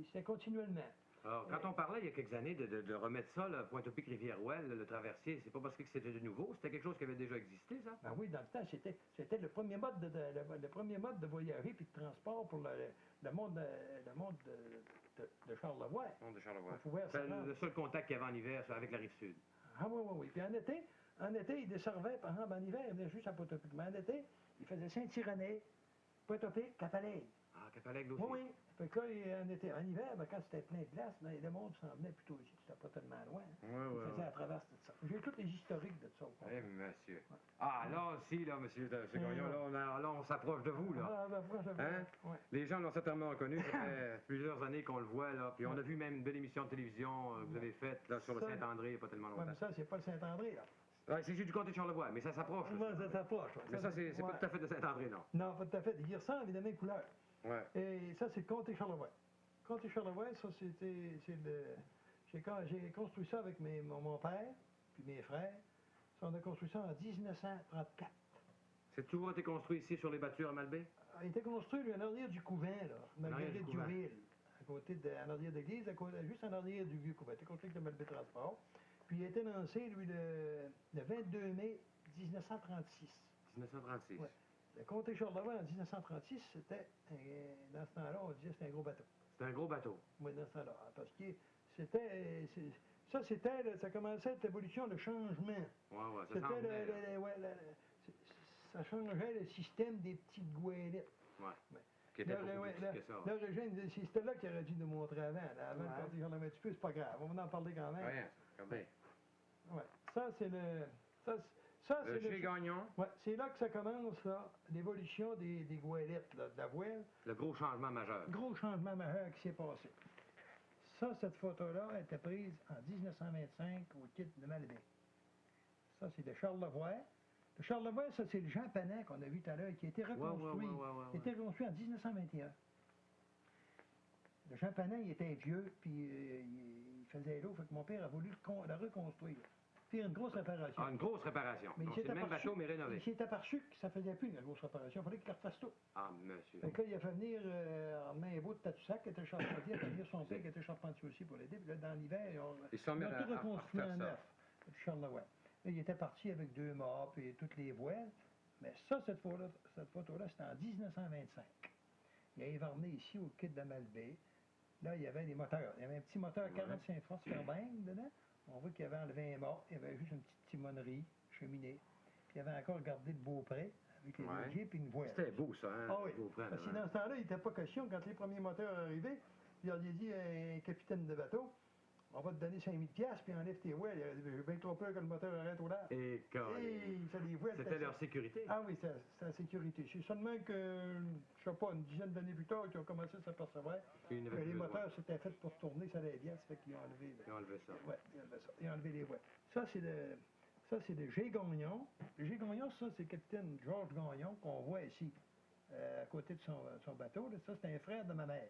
c'était continuellement. Alors, quand on parlait il y a quelques années de remettre ça, là, Pointe-au-Pic-Rivière-Ouelle, le traversier, c'est pas parce que c'était de nouveau, c'était quelque chose qui avait déjà existé, ça? Ben oui, dans le temps, c'était le premier mode le premier mode de voyager puis de transport pour le monde de Charlevoix. Le monde de Charlevoix. On pouvait C'est se rendre. le seul contact qu'il y avait en hiver ça, avec la Rive-Sud. Ah oui, oui, oui. Puis en été, il desservait, par exemple, en hiver, il venait juste à Potopic. Mais en été, il faisait Saint-Irénée, Potopic, Capalègue. Ah, Capalègue aussi? Oui, oui. Fait que là, en hiver, ben, quand c'était plein de glace, ben, le monde s'en venait plutôt ici, c'était pas tellement loin. Oui, Il oui, faisait à travers tout ça. J'ai tous les historiques de ça. au complet. Eh, monsieur. Ah, là aussi, là, monsieur Gagnon, là, on s'approche de vous, là. Ah, ben, franchement, Hein? ouais. Les gens l'ont certainement reconnu, ça fait plusieurs années qu'on le voit, là. Puis on a vu même une belle émission de télévision que vous avez faite, là, sur le Ça- Saint-André, il n'y a pas tellement Ouais, longtemps. mais ça, c'est pas le Saint-André, là. Ouais, c'est juste du comté de Charlevoix, mais ça s'approche. là, Ouais, ça s'approche. ouais. Mais ça, c'est ouais. pas tout à fait de Saint-André, non. Non, pas tout à fait. Il ressemble, il a les mêmes couleurs. Ouais. Et ça, c'est le comté Charlevoix. Comté Charlevoix, ça, j'ai construit ça avec mon père, puis mes frères. Ça, on a construit ça en 1934. C'est toujours été construit ici, sur les battures à Malbaie? Il a été construit, lui, en arrière du couvent, là, arrière du Marguerite couvent. Duville, en arrière de l'église, juste en arrière du vieux couvent. Il a été construit avec le Malbaie Transport. Puis il a été lancé, lui, le 22 mai 1936. 1936. Ouais. Le comté Charlevoix, en 1936, c'était, dans ce temps-là, on disait que c'était un gros bateau. C'est un gros bateau. Oui, dans ce temps-là. Parce que ça commençait cette évolution, le changement. Ouais, ça C'était s'en venait. ça changeait le système des petites goélettes. Ouais. Ouais. Qui était Là, beaucoup ouais, plus là, petit que ça. là, Régine, c'était là qu'il aurait dû nous montrer avant. Là, avant Ouais. de partir Charlevoix un petit peu, c'est pas grave. On va en parler quand même. Rien, comme bien. Ouais. Ça, c'est le... Ça, c'est Chez Gagnon, Ouais, c'est là que ça commence, là, l'évolution des goélettes, là, de la voile. le gros changement majeur. Gros changement majeur qui s'est passé. Ça, cette photo-là a été prise en 1925 au quai de Malbaie. Ça, c'est de Charlevoix. Le Charlevoix, ça, c'est le Jean Panin qu'on a vu tout à l'heure, qui a été reconstruit. Il a été reconstruit en 1921. Le Jean Panin, il était vieux, puis il faisait l'eau, fait que mon père a voulu le reconstruire. Faire une grosse réparation. Ah, une grosse réparation. Mais Donc, il c'est le même bateau, mais rénové. Il s'est aperçu que ça faisait plus une grosse réparation. Il fallait qu'il refasse tout. Ah, monsieur. Fait que là, il a fait venir Main-Beau de Tadoussac, qui était charpentier, il a fait venir son père, qui était charpentier aussi pour l'aider. Puis là, dans l'hiver, Ils sont on mis a à tout reconstruit refaire en ça. neuf, depuis Charlevoix. Là, il était parti avec 2 mâts et toutes les voiles. Mais ça, cette photo-là, c'était en 1925. Il a évarné ici au quai de la Malbaie. Là, il y avait des moteurs. Il y avait un petit moteur 45 forces Fairbank dedans. On voit qu'il avait enlevé un mât. Il y avait juste une petite timonerie, cheminée. Puis il avait encore gardé le Beaupré avec les leviers puis une voile. C'était beau, ça, hein? Ah oui, Beau prendre, parce que hein? dans ce temps-là, il n'était pas question, quand les premiers moteurs arrivaient, il a dit à un capitaine de bateau, on va te donner 5000 piastres, puis enlève tes voiles. J'ai bien trop peur que le moteur arrête au large. Et Et ça, les voiles, c'était leur sécurité. Ah oui, c'est la sécurité. C'est seulement que, je sais pas, une dizaine d'années plus tard, qu'ils ont commencé à s'apercevoir Puis il que n'avait les plus besoin. moteurs s'étaient faits pour tourner, ça allait bien, ça fait qu'ils ont enlevé. Ils ont enlevé ça. Ouais, ils ont enlevé ça. Ils ont enlevé les voiles. Ça, c'est le G. Gagnon. Le G. Gagnon, ça, c'est le capitaine Georges Gagnon qu'on voit ici, à côté de son bateau. Là. Ça, c'est un frère de ma mère.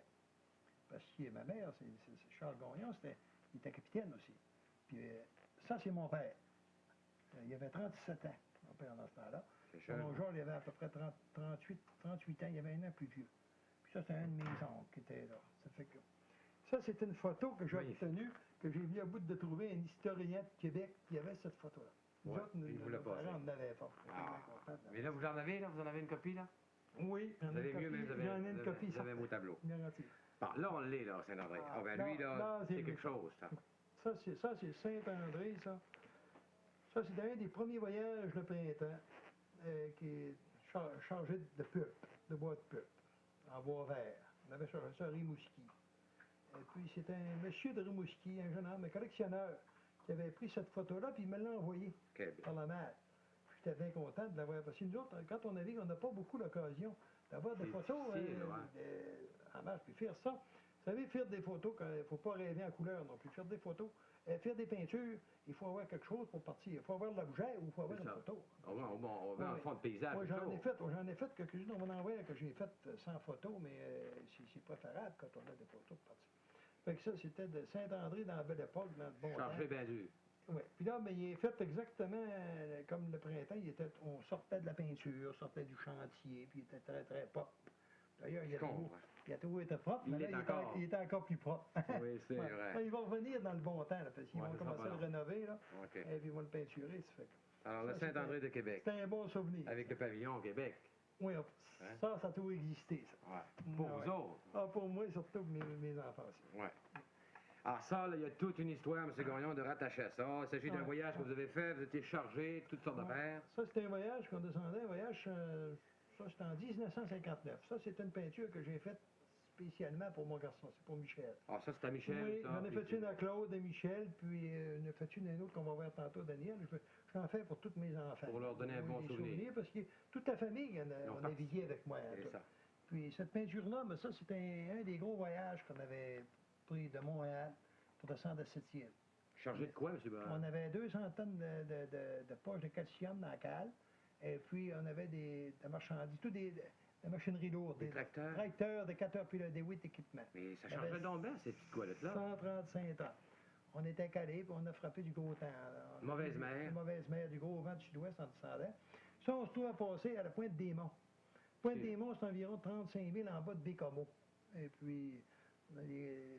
Parce que ma mère, c'est Charles Gagnon, il était capitaine aussi. Puis ça, c'est mon père. Il avait 37 ans, mon père, dans ce temps-là. C'est jeune. Mon Georges, il avait à peu près 38 ans. Il avait un an plus vieux. Puis ça, c'est un de mes oncles qui était là. Ça fait que Ça, c'est une photo que j'ai Magnifique. obtenue, que j'ai vu à bout de trouver un historien de Québec qui avait cette photo-là. Nous Ouais, autres, puis il vous l'a nos parents passé. en avaient pas. Ah. Mais là, vous en avez, là? Vous en avez une copie, là? Oui, j'en Vous ai avez une mieux, copie. mais vous J'en ai avez, une vous copie, avez, vous avez un beau certaine. tableau. Garantie. Bon, là, on l'est, là, Saint-André. Ah, ben lui, là, là, c'est c'est quelque lui. chose, ça. Ça, c'est Saint-André, ça. Ça, c'est un des premiers voyages de printemps qui est chargé de pulpe, de bois de pulpe, en bois vert. On avait chargé ça à Rimouski. Et puis, c'est un monsieur de Rimouski, un jeune homme, un collectionneur, qui avait pris cette photo-là, puis il me l'a envoyée Québec. par la mer. J'étais bien content de l'avoir. Parce que nous autres, quand on navigue, on n'a pas beaucoup l'occasion d'avoir des C'est photos difficile, ouais. en mer. Puis faire ça, vous savez, faire des photos, il ne faut pas rêver en couleur non plus. Faire des photos, faire des peintures, il faut avoir quelque chose pour partir. Il faut avoir de l'objet ou il faut avoir C'est une ça. photo. On va en Oui. fond de paysage. Moi, quelque chose. j'en ai fait quelques-unes. On m'en envoie que j'ai fait sans photo, mais c'est préférable quand on a des photos pour partir. Fait que ça, c'était de Saint-André dans la belle époque, dans le bon temps. Chargé bien dur. Oui. Puis là, mais il est fait exactement comme le printemps. On sortait de la peinture, sortait du chantier, puis il était très, très propre. D'ailleurs, il a toujours été propre, Il mais est là, encore. il est encore plus propre. Oui, c'est Ouais. vrai. Là, il va revenir dans le bon temps, là, parce qu'ils Ouais, vont ça sera commencer pas à le rénover, là, OK. et puis ils vont le peinturer. Ça fait que Alors, le ça, Saint-André de Québec, c'était un bon souvenir. avec le pavillon au Québec. Oui, Hein? ça a toujours existé, ça. Ouais. Pour Ah, vous ouais. autres. Ah, pour moi, surtout pour mes enfants aussi. Ouais. Alors ça, là, il y a toute une histoire, M. Gagnon, de rattacher à ça. Il s'agit d'un Ouais. voyage que vous avez fait, vous étiez chargé, toutes sortes d'affaires. Ça, c'était un voyage qu'on descendait, un voyage, ça c'était en 1959. Ça, c'est une peinture que j'ai faite spécialement pour mon garçon, c'est pour Michel. Ah, ça, c'est à Michel, Oui, ça. j'en ai puis fait une à Claude et Michel, puis j'en ai fait une autre qu'on va voir tantôt, Daniel. J'en fais pour tous mes enfants. Pour leur donner un bon des souvenir. souvenirs, parce que toute la famille, Ils ont on a parti. navigué avec moi. C'est tout. ça. Puis cette peinture-là, mais ça, c'était un des gros voyages qu'on avait pris de Montréal pour descendre à Sept-Îles. Chargé de quoi, M. On avait 200 tonnes de poches de calcium dans la cale. Et puis, on avait des marchandises, des machineries lourdes. Des tracteurs. Tracteurs, des Caterpillar, des 8 équipements. Mais ça Il y avait changerait donc bien, ces petites toilettes-là. 135 tonnes. On était calés, puis on a frappé du gros temps. là. Mauvaise mer. Mauvaise mer, du gros vent du sud-ouest en descendant. Ça, on se trouve à passer à la pointe des Monts. Pointe des Monts, c'est environ 35 000 en bas de Bécomo. Et puis,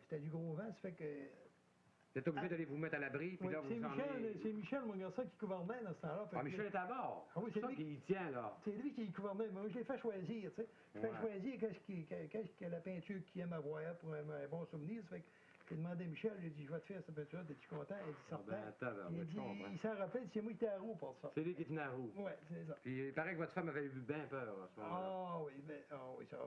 c'était du gros vent, ça fait que... Vous êtes obligé d'aller vous mettre à l'abri, puis Oui, là, vous c'est en allez... Michel, mon garçon, qui gouvernait dans ce temps-là. Fait Ah, que- Michel est à bord. Ah oui, c'est c'est ça lui. qui tient, là. C'est lui qui gouvernait. Mais moi, je l'ai fait choisir, tu sais. Je fais Ouais. choisir qu'est-ce que la peinture qu'il aime avoir pour un bon souvenir. Ça fait que j'ai demandé à Michel, j'ai dit, je vais te faire cette peinture, es-tu content? Il dit, Ah, certain. ben, attends, Il je dit, comprends. il s'en rappelle, c'est moi qui étais à roue pour ça. C'est lui qui tenait la roue. Oui, c'est ça. Puis il paraît que votre femme avait eu bien peur à ce moment-là. Ah oui, ça.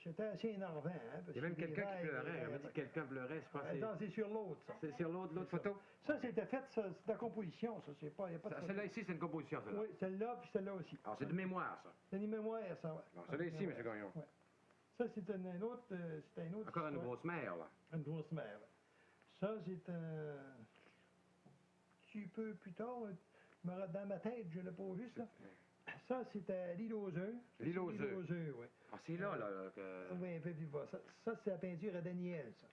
C'était assez énervant, hein. Il y a même quelqu'un qui pleurait. On m'a dit que quelqu'un pleurait, je pense que Non, c'est sur l'autre, ça. c'est sur l'autre photo. Ça, c'était fait, ça, c'est de la composition, ça. C'est pas, y a pas de photo. Celle-là ici, c'est une composition, celle-là. Oui, celle-là, puis celle-là aussi. Alors, c'est de mémoire, ça. C'est une mémoire, ça, ouais. Bon, celle-là ici, M. Gagnon. Ouais. Ça, c'est un autre. C'est un autre. Encore une histoire. grosse mer, là. Une grosse mer. Ouais. Ça, c'est un petit peu plus tard. Dans ma tête, je l'ai pas juste, là. Ça, c'est à l'île aux œufs. L'île aux œufs. L'île aux œufs, oui. Ah, c'est là, là, que... Oui, un peu plus bas. Ça c'est la peinture à Daniel, ça.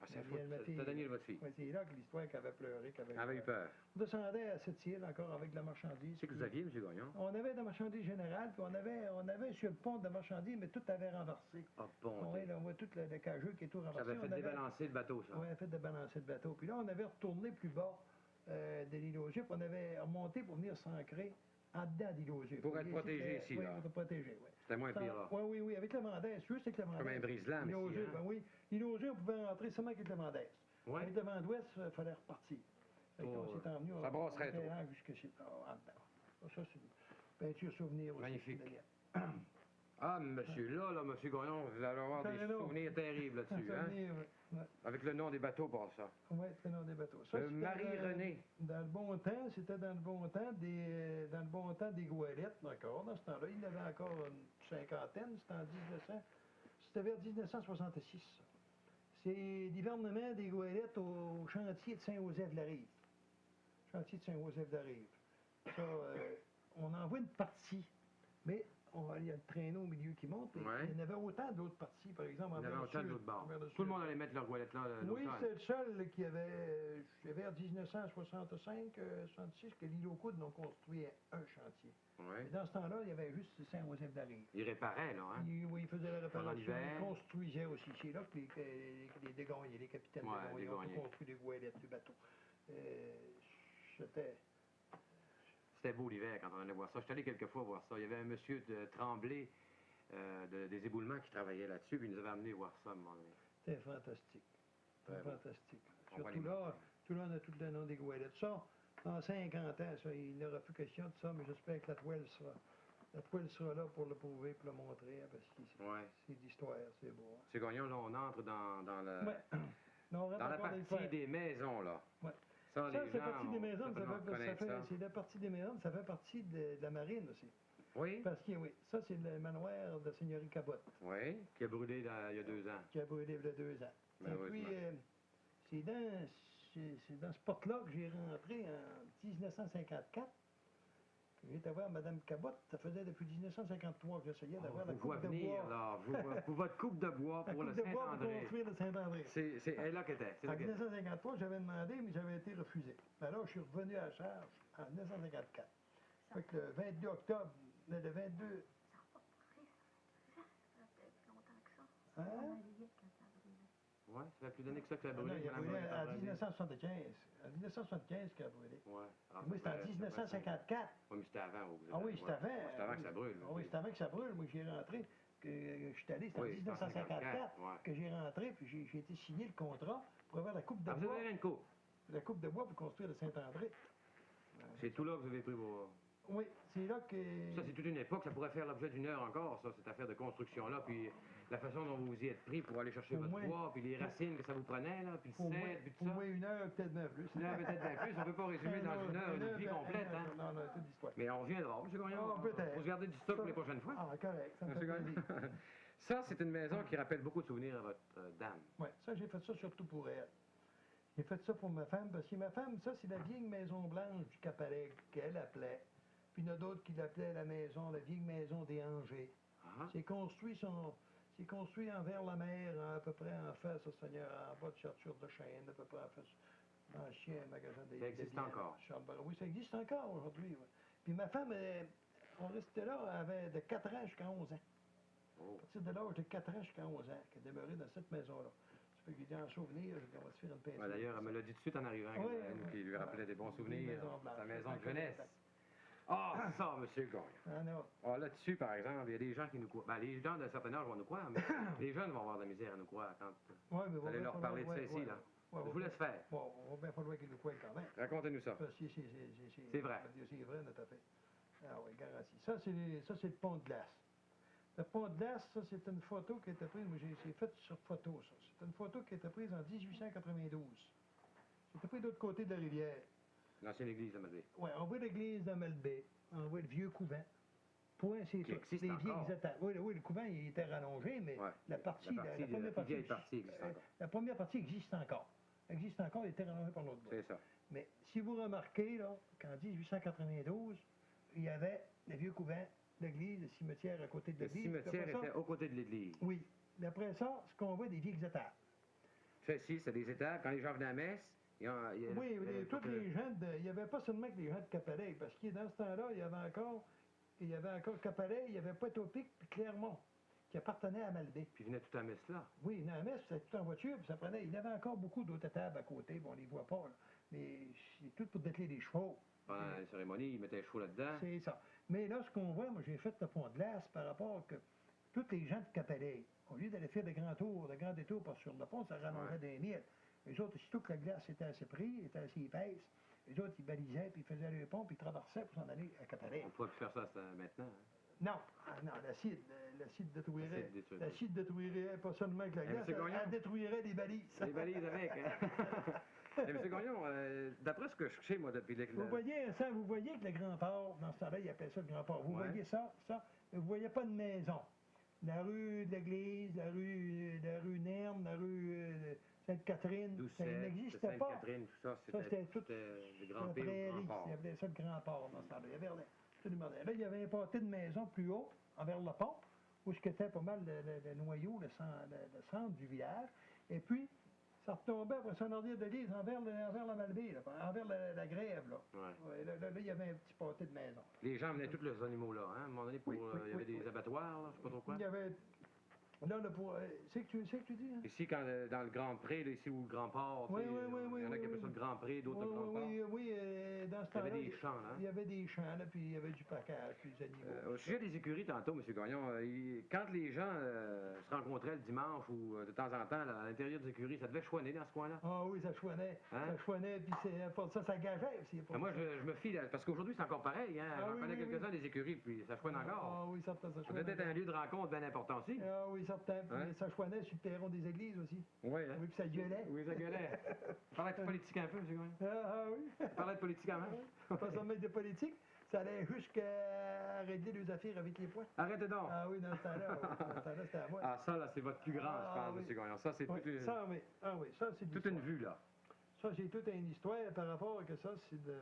Ah, c'est Daniel, ma fille. Daniel, votre fille. Oui, c'est là que l'histoire qu'elle avait pleuré, qu'elle Elle avait eu peur. On descendait à cette île encore avec de la marchandise. C'est que vous aviez, M. Gagnon? On avait de la marchandise générale, puis on avait sur le pont de la marchandise, mais tout avait renversé. Ah, bon. Oui, là, on voit tout le cageux qui est tout renversé. Ça avait fait On avait- débalancer le bateau, ça. Oui, on a fait débalancer le bateau. Puis là, on avait retourné plus bas de l'île aux œufs, puis on avait remonté pour venir s'ancrer en dedans de l'île aux œufs. Pour être protégé ici, oui, là. pour être protégé, oui. C'était moins pire, là. Oui, avec le mandaise. Juste avec le mandaise. Comme un brise-lames L'île aux ici, œufs, hein? ben oui. L'île aux œufs, on pouvait rentrer seulement avec le mandaise. Ouais. Avec le vent d'ouest, il fallait repartir. Fait qu'on Oh, s'est emmené. ça brasserait trop. Jusqu'ici, en dedans. Ça, c'est une peinture souvenir aussi. Magnifique. Daniel. Ah, monsieur, là, M. Gagnon, vous allez avoir des Souvenir. souvenirs terribles là-dessus, hein? Souvenir, oui. Avec le nom des bateaux pour ça. Oui, c'est le nom des bateaux. Ça, c'était Marie-Renée. Dans le bon temps, c'était dans le bon temps des goélettes, encore. Dans ce temps-là, il y en avait encore une cinquantaine. C'était vers 1966. Ça. C'est l'hivernement des goélettes au chantier de Saint-Joseph-de-la-Rive. Chantier de Saint-Joseph-de-la-Rive. Ça, on envoie une partie, mais il y a le traîneau au milieu qui monte. Et Ouais. il y en avait autant d'autres parties, par exemple, Il y en avait envers le autant de sud, l'autre bord. envers le Tout le sud. monde allait mettre leur goélette là Oui, l'automne. c'est le seul qui avait, vers 1965, 66, que l'île aux Coudes ont construit un chantier. Ouais. Et dans ce temps-là, il y avait juste Saint-Joseph-de-la-Rive. Ils réparaient, là, hein? Oui, ils faisaient la Pendant réparation, l'hiver. ils construisaient aussi. C'est là que les dégonniers, les capitaines Ouais, dégonniers ont dégonniers. construit des goélettes, des bateaux. C'était... C'était beau l'hiver quand on allait voir ça. Je suis allé quelques fois voir ça. Il y avait un monsieur de Tremblay, des éboulements qui travaillait là-dessus, puis il nous avait amené voir ça à un moment donné. C'était fantastique. C'était Ouais, bon. fantastique. On voit Surtout les là, montagnes. tout là, on a tout le nom des goélettes. Ça, en 50 ans, ça, il n'aura plus question de ça, mais j'espère que la toile sera là pour le prouver, pour le montrer, hein, parce que Ouais. c'est d'histoire, c'est beau. Hein. M. Gagnon, là, on entre dans la, Ouais. Non, on rentre dans la encore dans le partie faire. des maisons, là. Ouais. Ça, Ça, les c'est gens, partie des maisons, certainement connaissent ça. c'est la partie des maisons, ça fait partie de la marine aussi. Oui, Parce que, oui, ça, c'est le manoir de Seigneurie Cabotte, oui, qui a brûlé il y a 2 ans. qui a brûlé il y a 2 ans. Et puis, Malheureusement. c'est dans ce spot-là que j'ai rentré en 1954. J'étais voir Mme Cabotte, ça faisait depuis 1953 que j'essayais d'avoir la Vous voit coupe de venir, bois. là, pour votre coupe de bois La pour le coupe de bois pour Saint-André. construire le Saint-André. C'est elle là qu'elle était. C'est En là qu'elle était. 1953, j'avais demandé, mais j'avais été refusé. Alors, je suis revenu à la charge en 1954. Fait que le 22 octobre, le 22... Hein? Oui, ça fait plus d'années que ça qu'elle a Ah non, brûlé. il a Madame brûlé en André. 1975. En 1975 qu'il a brûlé. Ouais. Ah, Moi, c'était ça en fait- 1954. Oui, mais c'était avant. vous Ah oui, ouais. c'était avant. C'était avant que ça brûle. Ah oui, c'était avant que ça brûle. Moi, j'y ai rentré. Que je suis allé, c'était Oui, en c'était en 1954 ouais. que j'ai rentré, puis j'ai été signé le contrat pour avoir la coupe de Ah, vous bois. avez une coupe. La coupe de bois pour construire le Saint-André. C'est tout là que vous avez pris vos... Oui, c'est là que... Ça, c'est toute une époque. Ça pourrait faire l'objet d'une heure encore, ça, cette affaire de construction-là. Puis la façon dont vous y êtes pris pour aller chercher Pour votre moi- bois, puis les racines que ça vous prenait, là, puis le Pour moi, cèdre, puis tout pour ça. moi, une heure, peut-être même plus. Là, peut-être bien plus. On ne peut pas résumer dans une heure une vie complète, hein. Non, non, toute l'histoire. Mais on reviendra, M. Gagnon. Ah, peut-être. Faut se garder du stock pour les prochaines fois. Ah, correct, ça me fait M. Gagnon. plaisir. Ça, c'est une maison qui rappelle beaucoup de souvenirs à votre dame. Oui, ça, j'ai fait ça surtout pour elle. J'ai fait ça pour ma femme, parce que ma femme, ça, c'est la vieille maison blanche du Cap-Alec qu'elle appelait. Puis il y en a d'autres qui l'appelaient la vieille maison des Angers. Ah, C'est construit envers la mer, à peu près en face, au Seigneur, en bas de Church de Chêne, à peu près en face, l'ancien magasin des Ça existe biens, encore? Charles-Barreau. Oui, ça existe encore aujourd'hui, oui. Puis ma femme, on restait là, elle avait de 4 ans jusqu'à 11 ans. oh. À partir de l'âge de 4 ans jusqu'à 11 ans, qu'elle demeurait dans cette maison-là. Ça fait que j'ai dit en souvenir, j'ai dit, on va se faire une peinture. Ouais, d'ailleurs, elle me l'a dit tout de suite en arrivant, Oui, qui lui rappelait des bons Une souvenirs. maison blanche. Sa maison de jeunesse. Ah, ça, M. Gagnon. Ah non. Ah, là-dessus, par exemple, il y a des gens qui nous croient. Ben, les gens d'un certain âge vont nous croire, mais les jeunes vont avoir de la misère à nous croire quand Ouais, mais vous allez leur parler de ça ici, là. Je vous laisse faire. Bon, on va bien falloir qu'il nous croie quand même. Racontez-nous ça. Parce que C'est vrai. C'est vrai, notre affaire. Ah oui, garanti. Ça, c'est le pont de glace. Le pont de glace, ça, c'est une photo qui a été prise, moi, c'est fait sur photo, ça. C'est une photo qui a été prise en 1892. C'était pris de l'autre côté de la rivière. L'ancienne église de Malbé. Oui, on voit l'église de Malbé, on voit le vieux couvent. Point, c'est Qui ça. existe Les encore. vieilles étapes. Oui, le couvent, il était rallongé, mais Ouais. la partie, la la première plus partie, vieille partie existe encore. la première partie existe encore. Existe encore, elle était rallongée par l'autre bout. C'est ça. Mais si vous remarquez, là, qu'en 1892, il y avait le vieux couvent, l'église, le cimetière à côté de Le l'église. cimetière Après ça- était aux côtés de l'église. Oui. Mais après ça, ce qu'on voit, des vieilles étapes. Ça ici, c'est des étapes. Quand les gens venaient à la messe, il y a Oui, tous les gens, il n'y avait pas seulement que les gens de Cap-Alec, parce que dans ce temps-là, il y avait encore Cap-Alec, il y avait Pointe-au-Pic, puis Clermont, qui appartenaient à Malbé. Puis ils venaient tout à la messe là. Oui, dans la messe, c'était tout en voiture, puis ça prenait. Il y avait encore beaucoup d'autres tables à côté, bon, on les voit pas, là. Mais c'est tout pour dételer des chevaux. Pendant les cérémonies, ils mettaient les chevaux là-dedans. C'est ça. Mais là, ce qu'on voit, moi, j'ai fait le pont de glace par rapport que tous les gens de Cap-Alec, au lieu d'aller faire de grands détours par sur le pont, ça rallongeait des mille. Les autres, aussitôt que la glace était assez prise, était assez épaisse, les autres, ils balisaient, puis ils faisaient le pont, puis ils traversaient pour s'en aller à Cap-Alec. On ne pourrait plus faire ça maintenant. Hein. Non, non, l'acide détruirait. L'acide détruirait. L'acide détruirait pas seulement avec la glace, M. Gagnon. elle détruirait les balises. Les balises avec. Hein? Et M. Gagnon, d'après ce que je sais, moi, depuis Vous voyez que le grand port, dans ce temps-là, ils appellent ça le grand port. Vous Ouais. voyez ça, mais vous voyez pas de maison. La rue de l'église, la rue Nerne, la rue Sainte-Catherine, ça n'existait pas. Sainte-Catherine, tout ça, Ça, c'était tout le la grand pays au prairie. grand port. Ils appelaient ça le grand port dans ce temps-là. Il y avait absolument rien. Là, il y avait un pâté de maisons plus haut, envers le pont, où ce qui était pas mal le noyau, le centre du village. Et puis, ça retombait après son ordi d'église envers la Malbaie, là, envers la Grève. Là. Ouais. Là, il y avait un petit pâté de maison. Les gens venaient tous les animaux là, hein? À un moment donné, il y avait des oui. abattoirs, là, je sais pas trop quoi. Il y avait. Là, c'est que tu dis, hein? Ici, dans le Grand Pré, là, ici où le Grand Port, Oui, il y en a qui appellent ça le Grand Pré, d'autres le Grand Port. Oui, dans ce temps-là. Il y avait des champs, là. Il y avait des champs, là, puis il y avait du pacage, puis des animaux. Au sujet des écuries, tantôt, M. Gagnon, quand les gens se rencontraient le dimanche ou de temps en temps là, à l'intérieur des écuries, ça devait chouiner dans ce coin-là? Ah oui, ça chouinait. Hein? Ça chouinait, puis ça gageait aussi. Moi, je me fie, là, parce qu'aujourd'hui, c'est encore pareil. Hein? J'en connais quelques-uns des écuries, puis ça chouine encore. Ah oui, certain, ça Ça chouinait. doit être un lieu de rencontre bien important aussi. Ah oui, certain. Puis Hein? ça chouinait sur le perron des églises aussi. Oui, hein? Oui, puis ça gueulait. Oui, ça gueulait. On parlait de politique un peu, M. Gagnon. Oui. On parlait de politique quand même. Pas seulement de politique, ça allait jusqu'à régler les affaires avec les points. Arrêtez donc. Ah oui, dans ce temps-là, c'était à moi. Ah, ça, là, c'est votre plus grand, je pense, oui. M. Gagnon. Ça, c'est Oui, ça, oui. Ah oui, ça, c'est toute une vue, là. Ça, j'ai toute une histoire par rapport à que ça, c'est de...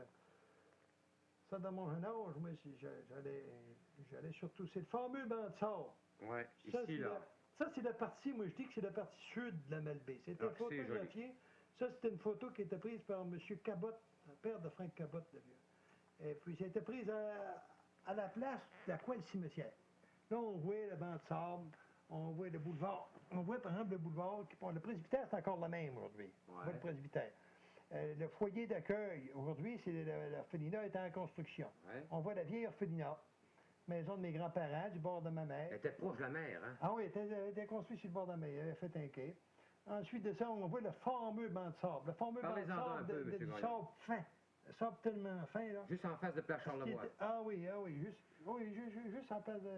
Ça, dans mon jeune âge, moi, j'allais surtout... C'est le fameux banc de sable. Oui, Ça, ici, là. Ça, c'est la partie, moi, je dis que c'est la partie sud de la Malbaie. C'était Ah, c'est photographié. Ça, c'était une photo qui était prise par M. Cabot, le père de Frank Cabot, le vieux. Et puis, ça a été prise à la place de la coin du cimetière. Là, on voit le banc de sable, on voit le boulevard. On voit, par exemple, le boulevard. Le presbytère, c'est encore le même aujourd'hui. On voit le presbytère. Le foyer d'accueil, aujourd'hui, c'est l'orphelinat est en construction. Ouais. On voit la vieille orphelinat, maison de mes grands-parents, du bord de ma mère. Elle était proche de la mer, hein? Ah oui, elle était construite sur le bord de la mer. Elle avait fait un quai. Ensuite de ça, on voit le fameux banc de sable. Le fameux banc de Parlez-en un peu, sable, M. du Gagnon. sable fin. Le sable tellement fin, là. Juste en face de Place Charlevoix. Ah oui, juste en place de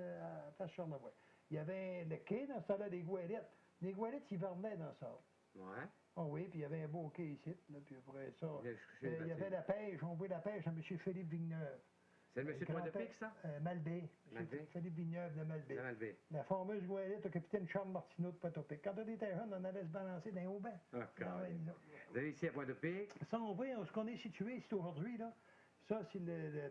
Place Charlevoix. Il y avait le quai dans ce temps-là des goélettes. Les goélettes, ils hivernaient dans le sable. Ouais. Ah oui, puis il y avait un beau quai ici, là, puis après ça, Il y a il y avait la pêche, on voit la pêche à M. Philippe Villeneuve. C'est le monsieur de Pointe-de-Pique, ça? Malbaie. Malbaie. Philippe Villeneuve de Malbaie. C'est Malbaie. La fameuse goélette au capitaine Charles Martineau de Pointe-au-Pic. Quand on était jeune, on allait se balancer dans un haut bain. Ah, vous allez ici à Pointe-de-Pique. Ça, on voit ce qu'on est situé ici aujourd'hui, là. Ça, c'est le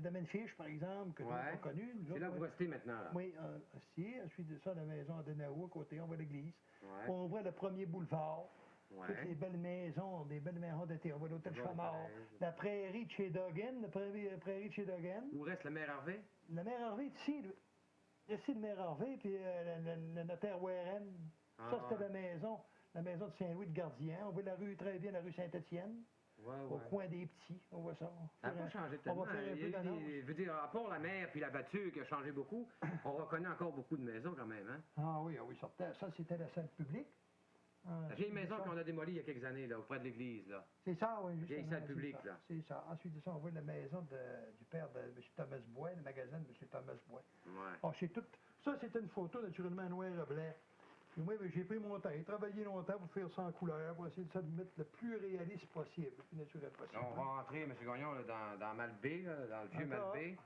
domaine Fiche, par exemple, que nous avons connu. C'est là que vous restez maintenant, là. Oui, ici. Ensuite de ça, la maison d'Enaou, à côté, on voit l'église. Ouais. On voit le premier boulevard. Ouais. Toutes les belles maisons d'été. On voit l'hôtel Chamard. La prairie de chez Duggan, la prairie de chez Duggan. Où reste la mère Harvey? La mère Harvey, ici, le maire Harvey, puis le notaire Warren. Ça, c'était la maison de Saint-Louis de Gardien. On voit la rue, très bien, la rue Saint-Étienne. Au coin des petits, on voit ça. Ça n'a pas changé tellement. On va faire un peu d'annonce. Je veux dire, à part la mer puis la battue qui a changé beaucoup, on reconnaît encore beaucoup de maisons quand même, hein? Ah oui, certain. Ça, c'était la salle publique. La vieille maison qu'on a démolie il y a quelques années, là, auprès de l'église, là. C'est ça, oui. La vieille salle publique, là. C'est ça. Ensuite de ça, on voit la maison du père de M. Thomas Bois, le magasin de M. Thomas Bois. Ouais. Oh, ça, c'était une photo naturellement noir et blanc. Et moi, j'ai pris mon temps. J'ai travaillé longtemps pour faire ça en couleur, pour essayer de se mettre le plus réaliste possible, le plus naturel possible. On va rentrer, M. Gagnon, là, dans Malbaie, là, dans le vieux Malbaie.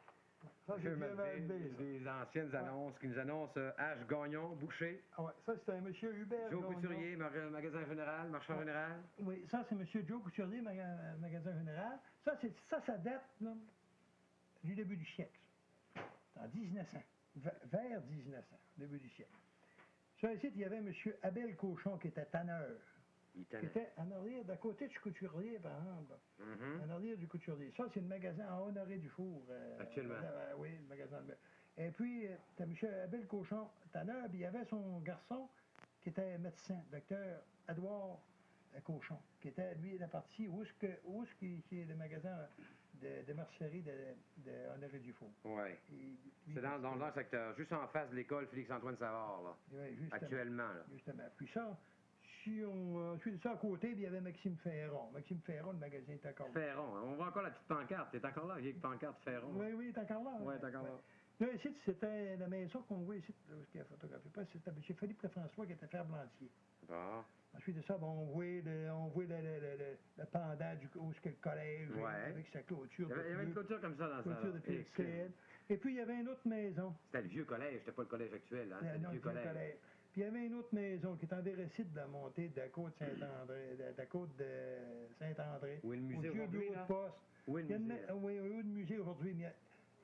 Ça, c'est bien Malbaie, ça. Les anciennes annonces qui nous annoncent H. Gagnon, boucher. Ah ouais, ça, c'était un M. Hubert Joe Gagnon. Couturier, magasin général, marchand général. Oui, ça, c'est M. Joe Couturier, magasin général. Ça date là, du début du siècle. En 1900. Vers 1900, début du siècle. Sur ici, il y avait M. Abel Cochon qui était tanneur. Qui était en arrière, d'à côté du couturier, par exemple. En arrière du couturier. Ça, c'est le magasin à Honoré-Dufour. Actuellement. Oui, le magasin de... Et puis, tu as M. Abel Cochon, tanneur, puis il y avait son garçon qui était médecin, docteur Edouard Cochon, qui était, lui, la partie où est le magasin de mercerie de Honoré-Dufour. Oui. C'est dans le secteur, juste en face de l'école Félix-Antoine Savard, là. Oui, actuellement, là. Justement. Puis ça, si on suit ça à côté, puis il y avait Maxime Ferron. Maxime Ferron, le magasin est encore là. Ferron, on voit encore la petite pancarte. T'es encore là, la vieille pancarte Ferron. Oui, il est encore là. Oui, t'es encore là. Là, ici, c'était la maison qu'on voit ici, là, ce qui a photographié. C'était M. Philippe Lefrançois qui était frère Blantier. Bon. Ensuite de ça, on voit le pendant où est-ce que le collège, avec sa clôture. Il y avait une clôture comme ça dans ça. Clôture de pierre. Et puis, il y avait une autre maison. C'était le vieux collège, c'était pas le collège actuel, hein? C'était le vieux collège. Puis il y avait une autre maison qui est en Véracide de la montée de la côte Saint-André, de la côte de Saint-André. Où est le musée aujourd'hui, là? Poste. Où est le musée? Oui, où est le musée aujourd'hui, mais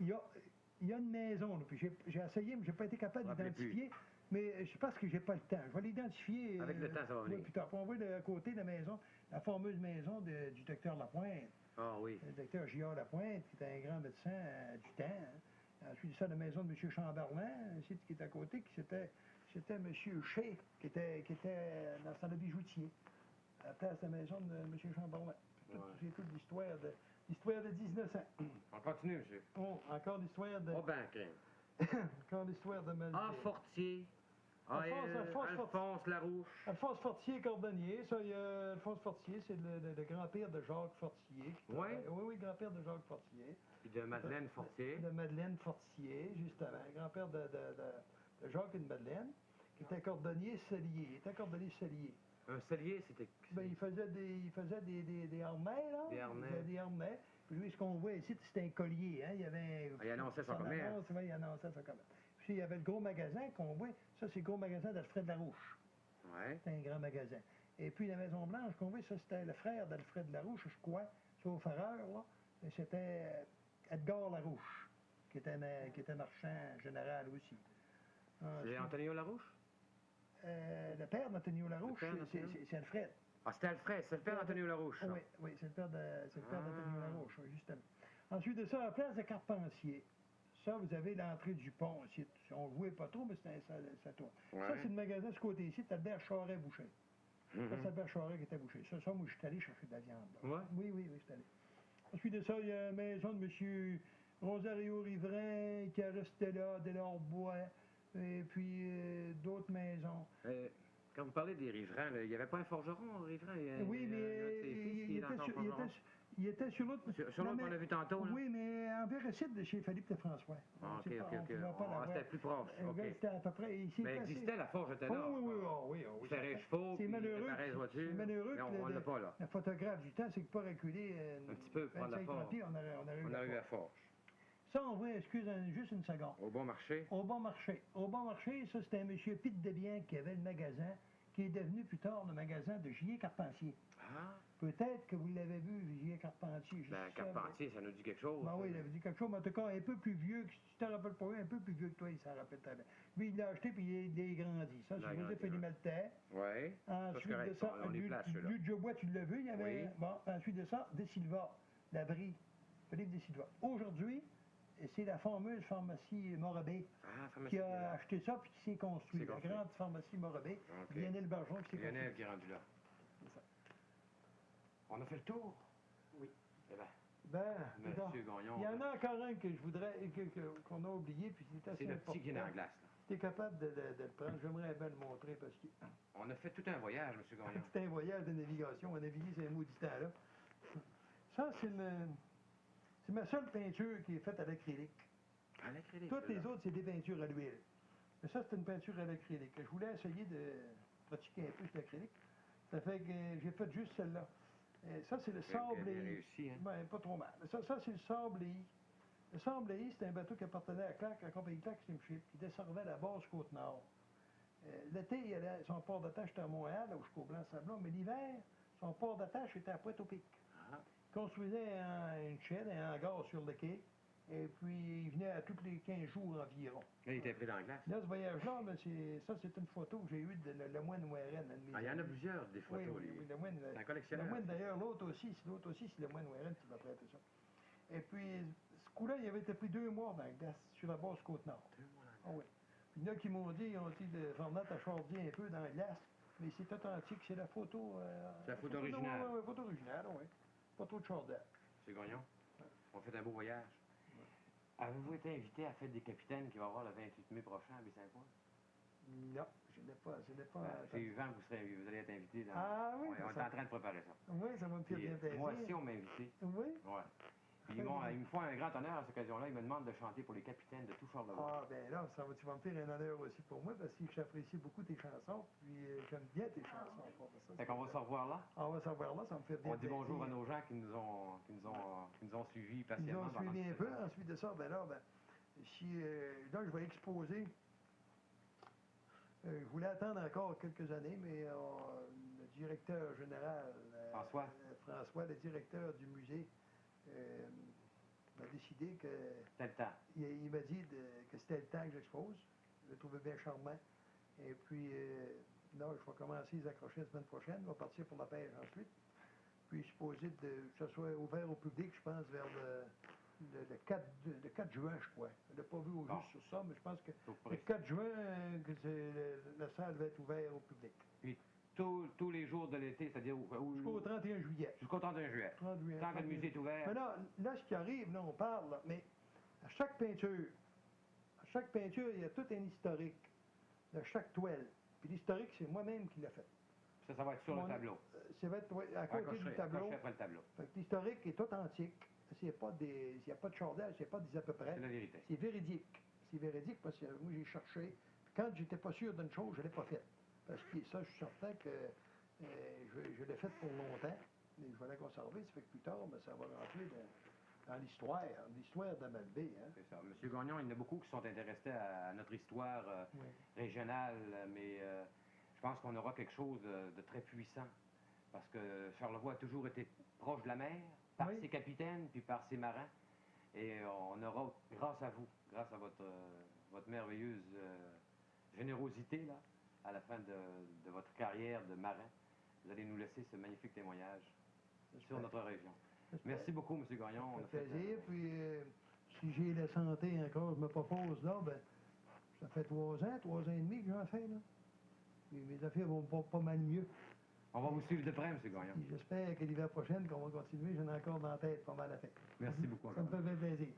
il il y a une maison, là, puis j'ai essayé, mais j'ai pas été capable Rappelez d'identifier. Mais je pense que j'ai pas le temps. Je vais l'identifier. Avec le temps, ça va venir. Plus tard. Puis on voit à côté de la maison, la fameuse maison du docteur Lapointe. Ah oui. Le docteur J.A. Lapointe, qui était un grand médecin du temps. Hein. Ensuite de ça, la maison de M. Chamberlain, ici, qui est à côté, c'était M. Shea, qui était dans le bijoutier, à la place de la maison de M. Chamberlain. C'est toute l'histoire de 1900. On continue, monsieur. Oh, encore l'histoire de... Oh ben, crème. encore l'histoire de Malgré. Ah, Fortier. Alphonse Larouche. Alphonse Fortier, cordonnier. Ça, il y a Alphonse Fortier, c'est le grand-père de Jacques Fortier. Oui, grand-père de Jacques Fortier. Puis de Madeleine Fortier. De Madeleine Fortier, justement. Grand-père de Jacques et de Madeleine, qui était cordonnier cellier. Il était cordonnier cellier. Un cellier, c'était... Ben, il faisait des harnais, là. Des harnais. Il faisait des harnais. Puis lui, ce qu'on voit ici, c'était un collier. Hein? Il y avait... Il annonçait son commerce. Il annonçait son commerce. Puis il y avait le gros magasin qu'on voit. Ça, c'est le gros magasin d'Alfred Larouche. Ouais. C'était un grand magasin. Et puis la Maison Blanche qu'on voit, ça, c'était le frère d'Alfred Larouche, je crois, sauf erreur, là. C'était Edgar Larouche, qui était marchand général aussi. C'est Antonio Larouche? Le père d'Antonio Larouche, c'est Alfred. Ah, c'était Alfred, c'est le père d'Antonio Larouche. Oui, c'est le père d'Antonio Larouche, justement. Ensuite de ça, à la place de Carpentier, ça, vous avez l'entrée du pont ici. On ne le voit pas trop, mais ça tourne. Ouais. Ça, c'est le magasin de ce côté-ci, c'est Albert Charret-Boucher. Ça, c'est Albert Charret qui était bouché. Ça, moi, je suis allé chercher de la viande. Ouais. Oui, je suis allé. Ensuite de ça, il y a la maison de M. Rosario Riverain qui est resté là, Delors-Bois, et puis d'autres maisons. Quand vous parlez des riverains, il n'y avait pas un forgeron, Riverain? Oui, mais il était sur l'autre... Sur l'autre qu'on a vu tantôt, là? Oui, mais en véracide de chez Philippe de François. Ah, OK. C'était plus proche. C'était à peu près ici. Mais existait, la forge était là. Oui. Ferré chevaux, c'est malheureux. C'est malheureux. On l'a pas, là. Le photographe du temps, c'est que pas reculer un petit peu, prendre la forge. On a eu la forge. Ça, on voit, juste une seconde. Au bon marché? Au bon marché, ça, c'était un monsieur Pitt Desbiens qui avait le magasin, qui est devenu plus tard le magasin de J.A. Carpentier. Ah! Peut-être que vous l'avez vu, J.A. Carpentier. Ben, Carpentier, ça nous dit quelque chose. Ben oui, il avait dit quelque chose, mais en tout cas, un peu plus vieux, si tu te rappelles pas, un peu plus vieux que toi, il s'en rappelle très bien. Lui, il l'a acheté, puis il a grandi. Ça, c'est José Pélimaltais. Oui. Ensuite de ça, lui de Jobois, tu l'as vu, il y avait... Oui. Bon, ensuite de ça, De Silva, l'abri, Philippe De Silva. Aujourd'hui, c'est la fameuse pharmacie Morabé qui a acheté ça puis qui s'est construit. La grande pharmacie Morabé. Lionel Bergeron qui s'est construit. Lionel qui est rendu là. C'est ça. On a fait le tour? Oui. Eh bien, Monsieur Gagnon. Il y en a encore un que je voudrais, qu'on a oublié, puis c'est assez important. C'est le petit qui est dans la glace, là. Tu es capable de le prendre, j'aimerais bien le montrer parce que... On a fait tout un voyage, M. Gagnon. C'est un voyage de navigation. On a navigué ces maudits temps-là. Ça, c'est ma seule peinture qui est faite à l'acrylique. À l'acrylique? Toutes les autres, c'est des peintures à l'huile. Mais ça, c'est une peinture à l'acrylique. Je voulais essayer de pratiquer un peu sur l'acrylique. Ça fait que j'ai fait juste celle-là. Ça, c'est le Sabléi. Réussi, hein? Ben, pas trop mal. Ça c'est le Sabléi. Le Sabléi, c'était un bateau qui appartenait à la compagnie Clark Steamship, qui desservait la basse Côte-Nord. L'été, son port d'attache était à Montréal, là, jusqu'au Blanc-Sablon, mais l'hiver, son port d'attache était à Pointe-au-Pic. Il construisait une chaîne, un hangar sur le quai, et puis il venait à tous les 15 jours environ. Là, il était pris dans la glace. Là, ce voyage-là, c'est une photo que j'ai eue de le moine Warren. Il y en a plusieurs, des photos. Oui, le moine. C'est un collectionneur. Le moine, d'ailleurs, l'autre aussi, c'est le moine Warren qui m'a prêté ça. Et puis, ce coup-là, il avait été pris 2 mois dans la glace, sur la basse Côte-Nord. 2 mois dans la glace. Ah oui. Puis il y en a qui m'ont dit, ils ont dit de Fornat à Chardy un peu dans la glace, mais c'est authentique, c'est la photo... c'est la photo originale. Oui, photo originale, oui. Pas trop de Chardin. C'est Gagnon. On fait un beau voyage. Avez-vous été invité à la fête des capitaines qui va avoir le 28 mai prochain à Baie-Saint-Paul? Non, je n'ai pas. J'ai eu vent que vous allez être invité. Ah oui? On est en train de préparer ça. Oui, ça va me faire bien plaisir. Moi aussi, on m'a invité. Oui? Oui. Puis ils me font un grand honneur à cette occasion-là. Ils me demandent de chanter pour les capitaines de tout Charlevoix. Ah, ben là, tu vas me faire un honneur aussi pour moi, parce que j'apprécie beaucoup tes chansons, puis j'aime bien tes chansons. Fait qu'on va se revoir là? On va se revoir là, ça me fait bien On dit bonjour à nos gens qui nous ont suivis patiemment. Ils ont suivi un peu. Ensuite de ça, là, je vais exposer. Je voulais attendre encore quelques années, mais le directeur général, François, le directeur du musée, m'a décidé que... C'était le temps. Il m'a dit que c'était le temps que j'expose. Je l'ai trouvé bien charmant. Et puis, là, je vais commencer les accrocher la semaine prochaine. Je vais partir pour la pêche ensuite. Puis, je suis supposé que ça soit ouvert au public, je pense, vers le 4 juin, je crois. Je ne l'ai pas vu au juste sur ça, mais je pense que le 4 juin, la salle va être ouverte au public. Puis, tous les jours de l'été, c'est-à-dire jusqu'au 31 juillet. Jusqu'au 31 juillet. Tant que le musée est ouvert. Mais là, ce qui arrive, là, on parle, là, mais à chaque peinture, il y a tout un historique de chaque toile. Puis l'historique, c'est moi-même qui l'ai fait. Ça va être sur le tableau. Ça va être à côté du tableau. Après le tableau. Fait que l'historique est authentique. Il n'y a pas de chardage, il n'y a pas des à peu près. C'est la vérité. C'est véridique. C'est véridique parce que moi, j'ai cherché. Puis quand j'étais pas sûr d'une chose, je ne l'ai pas faite. Parce que ça, je suis certain que je l'ai faite pour longtemps. Mais je vais la conserver. Ça fait que plus tard, ben, ça va rentrer dans l'histoire de Malbaie. Hein. C'est ça. Monsieur Gagnon, il y en a beaucoup qui sont intéressés à notre histoire régionale, mais je pense qu'on aura quelque chose de très puissant. Parce que Charlevoix a toujours été proche de la mer, par ses capitaines, puis par ses marins. Et on aura, grâce à vous, grâce à votre merveilleuse générosité, là, à la fin de votre carrière de marin, vous allez nous laisser ce magnifique témoignage sur notre région. Merci beaucoup, M. Gagnon. Ça fait plaisir, puis si j'ai la santé encore, je me propose là, ben, ça fait 3 ans et demi que j'en fais, là. Puis mes affaires vont pas mal mieux. On va vous suivre de près, M. Gagnon. J'espère que l'hiver prochain, qu'on va continuer, j'en ai encore dans la tête pas mal à faire. Merci beaucoup. Ça me fait plaisir.